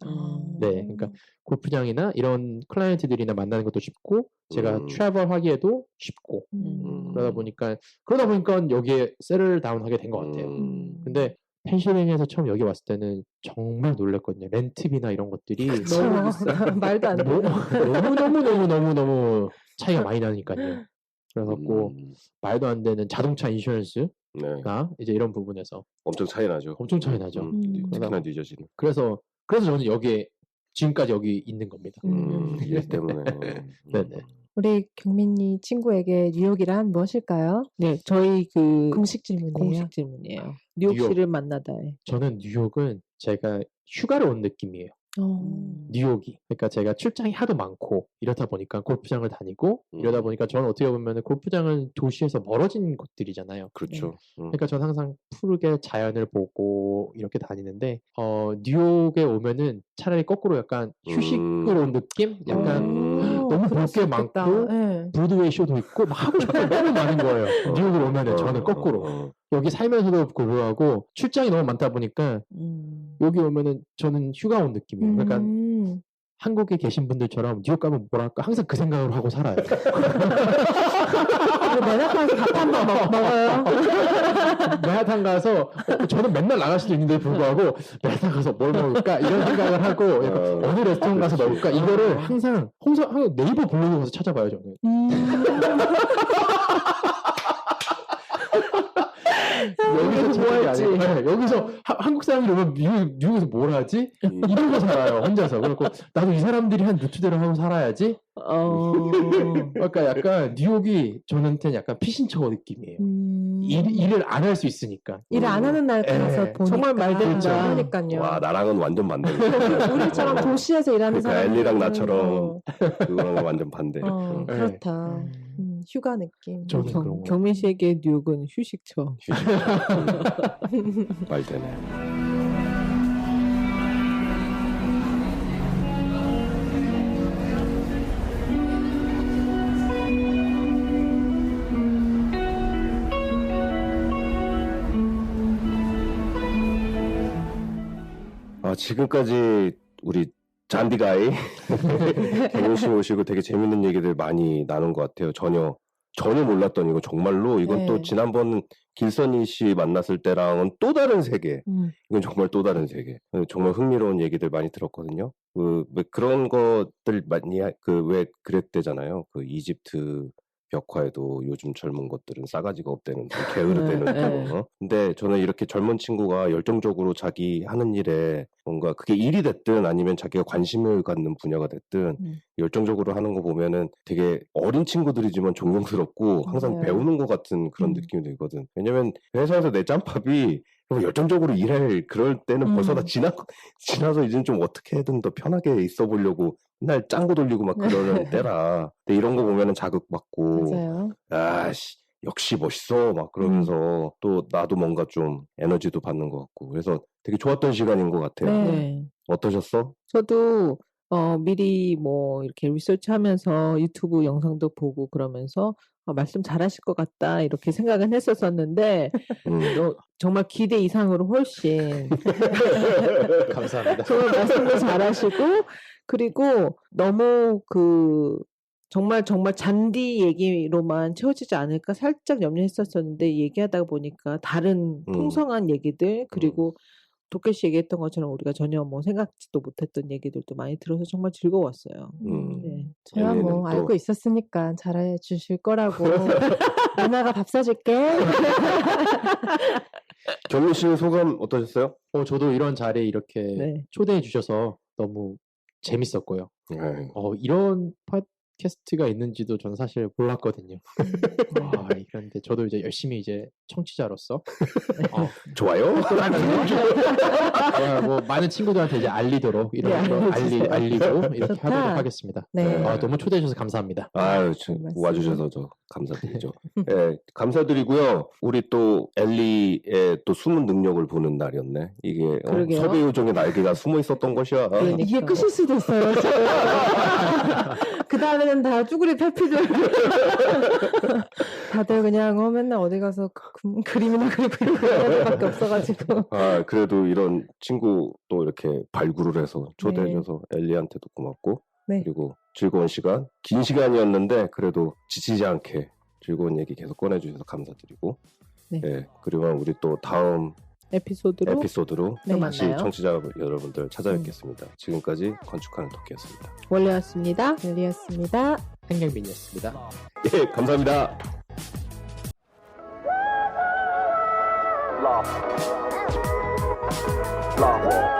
네, 그러니까 골프장이나 이런 클라이언트들이나 만나는 것도 쉽고 제가 트래블 하기에도 쉽고 그러다 보니까 여기에 세를 다운하게 된 것 같아요. 근데 펜실베니아에서 처음 여기 왔을 때는 정말 놀랐거든요. 렌트비나 이런 것들이 너무 비싸. 말도 안 돼. 너무 차이가 많이 나니까요. 그래갖고 말도 안 되는 자동차 인슈런스나 이제 이런 부분에서 엄청 차이 나죠. 엄청 차이 나죠. 특히나 뉴저지는. 그래서 저는 여기에 지금까지 여기 있는 겁니다. 일 때문에. 네네. 우리 경민이 친구에게 뉴욕이란 무엇일까요? 네, 저희 그 공식 질문이에요. 공식 질문이에요. 뉴욕시를 만나다. 저는 뉴욕은 제가 휴가를 온 느낌이에요. 뉴욕이. 그러니까 제가 출장이 하도 많고 이렇다 보니까 골프장을 다니고 이러다 보니까 저는 어떻게 보면 골프장은 도시에서 멀어진 곳들이잖아요. 그렇죠. 그러니까 저는 항상 푸르게 자연을 보고 이렇게 다니는데 뉴욕에 오면은 차라리 거꾸로 약간 휴식을 온 느낌? 약간 너무 볼 게 많고 브로드웨이 쇼도 있고 막 하고 싶은 게 너무 많은 거예요. 뉴욕으로 오면은 저는 거꾸로. 여기 살면서도 불구하고 출장이 너무 많다 보니까 여기 오면은 저는 휴가 온 느낌이에요. 그러니까 한국에 계신 분들처럼 뉴욕 가면 뭐랄까 항상 그 생각으로 하고 살아요. 맨하탄 밥 한번 먹어요. 맨하탄 가서 저는 맨날 나갈 수도 있는데 불구하고 맨하탄 가서 뭘 먹을까 이런 생각을 하고 약간 어느 레스토랑 가서 먹을까 이거를 항상 네이버 블로그 가서 찾아봐요 저는. 여기서 뭐 할지. 여기서 한국 사람들이 오면 미국에서 뭘 하지? 이러고 살아요 혼자서. 그래서 나도 이 사람들이 한 루트대로 하고 살아야지. 그러니까 약간 뉴욕이 저한테는 약간 피신처 느낌이에요. 일을 안 할 수 있으니까. 일을 안 하는 날 가서 보니까 정말 말대로 그러니까요. 와 나랑은 완전 반대. 우리처럼 도시에서 일하는 그러니까 사람. 엘리랑 나처럼 그거랑 완전 반대. 그렇다. 휴가 느낌. 저는 그런 거. 경민 씨에게 뉴욕은 휴식처. 말되네. 지금까지 우리 잔디가이 경민 씨 오시고 되게 재밌는 얘기들 많이 나눈 것 같아요. 전혀 몰랐던 이거 정말로 이건 또 지난번 길선희 씨 만났을 때랑은 또 다른 세계. 이건 정말 또 다른 세계. 정말 흥미로운 얘기들 많이 들었거든요. 왜 그런 것들 많이 왜 그랬대잖아요. 그 이집트 벽화에도 요즘 젊은 것들은 싸가지가 없다는 게으르다는 근데 저는 이렇게 젊은 친구가 열정적으로 자기 하는 일에 뭔가 그게 일이 됐든 아니면 자기가 관심을 갖는 분야가 됐든 열정적으로 하는 거 보면은 되게 어린 친구들이지만 존경스럽고 항상 배우는 것 같은 그런 느낌이 들거든. 왜냐면 회사에서 내 짬밥이 열정적으로 일할 그럴 때는 벌써 다 지나서 이제는 좀 어떻게든 더 편하게 있어 보려고 맨날 짱구 돌리고 막 그러는 때라. 근데 이런 거 보면은 자극받고 맞아요. 아씨 역시 멋있어 막 그러면서 또 나도 뭔가 좀 에너지도 받는 것 같고 그래서 되게 좋았던 시간인 것 같아요. 네. 어떠셨어? 저도 미리 뭐 이렇게 리서치하면서 유튜브 영상도 보고 그러면서 말씀 잘하실 것 같다 이렇게 생각은 했었었는데 정말 기대 이상으로 훨씬 감사합니다. 정말 말씀도 잘하시고 그리고 너무 정말 잔디 얘기로만 채워지지 않을까 살짝 염려했었었는데 얘기하다 보니까 다른 풍성한 얘기들 그리고 도깨 씨 얘기했던 것처럼 우리가 전혀 뭐 생각지도 못했던 얘기들도 많이 들어서 정말 즐거웠어요. 네. 저야 뭐 알고 있었으니까 잘해 주실 거라고. 누나가 밥 사줄게. 경민 씨는 소감 어떠셨어요? 저도 이런 자리에 이렇게 초대해 주셔서 너무 재밌었고요. 이런 팟캐스트가 있는지도 전 사실 몰랐거든요. 그런데 저도 이제 열심히 이제 청취자로서 좋아요? 뭐 많은 친구들한테 이제 알리도록 이런 거 알리고 이렇게 하도록 하겠습니다. 너무 초대해 주셔서 감사합니다. 와주셔서 저 감사드리죠. 네, 감사드리고요. 우리 또 엘리의 또 숨은 능력을 보는 날이었네. 이게 섭외 요정의 날개가 숨어 있었던 것이야. 이게 끝일 수도 있어요. 그 다음에는 다 쭈구리 페피들. 다들 그냥 맨날 어디 가서 그림이나 그리고 이런 것밖에 없어가지고. 그래도 이런 친구 또 이렇게 발굴을 해서 초대해줘서 엘리한테도 고맙고 그리고 즐거운 시간, 긴 시간이었는데 그래도 지치지 않게 즐거운 얘기 계속 꺼내주셔서 감사드리고 그리고 우리 또 다음 에피소드로 다시 만나요. 청취자 여러분들 찾아뵙겠습니다. 지금까지 건축하는 토끼였습니다. 원래였습니다. 엘리였습니다. 한경민이었습니다. 예, 감사합니다. Love.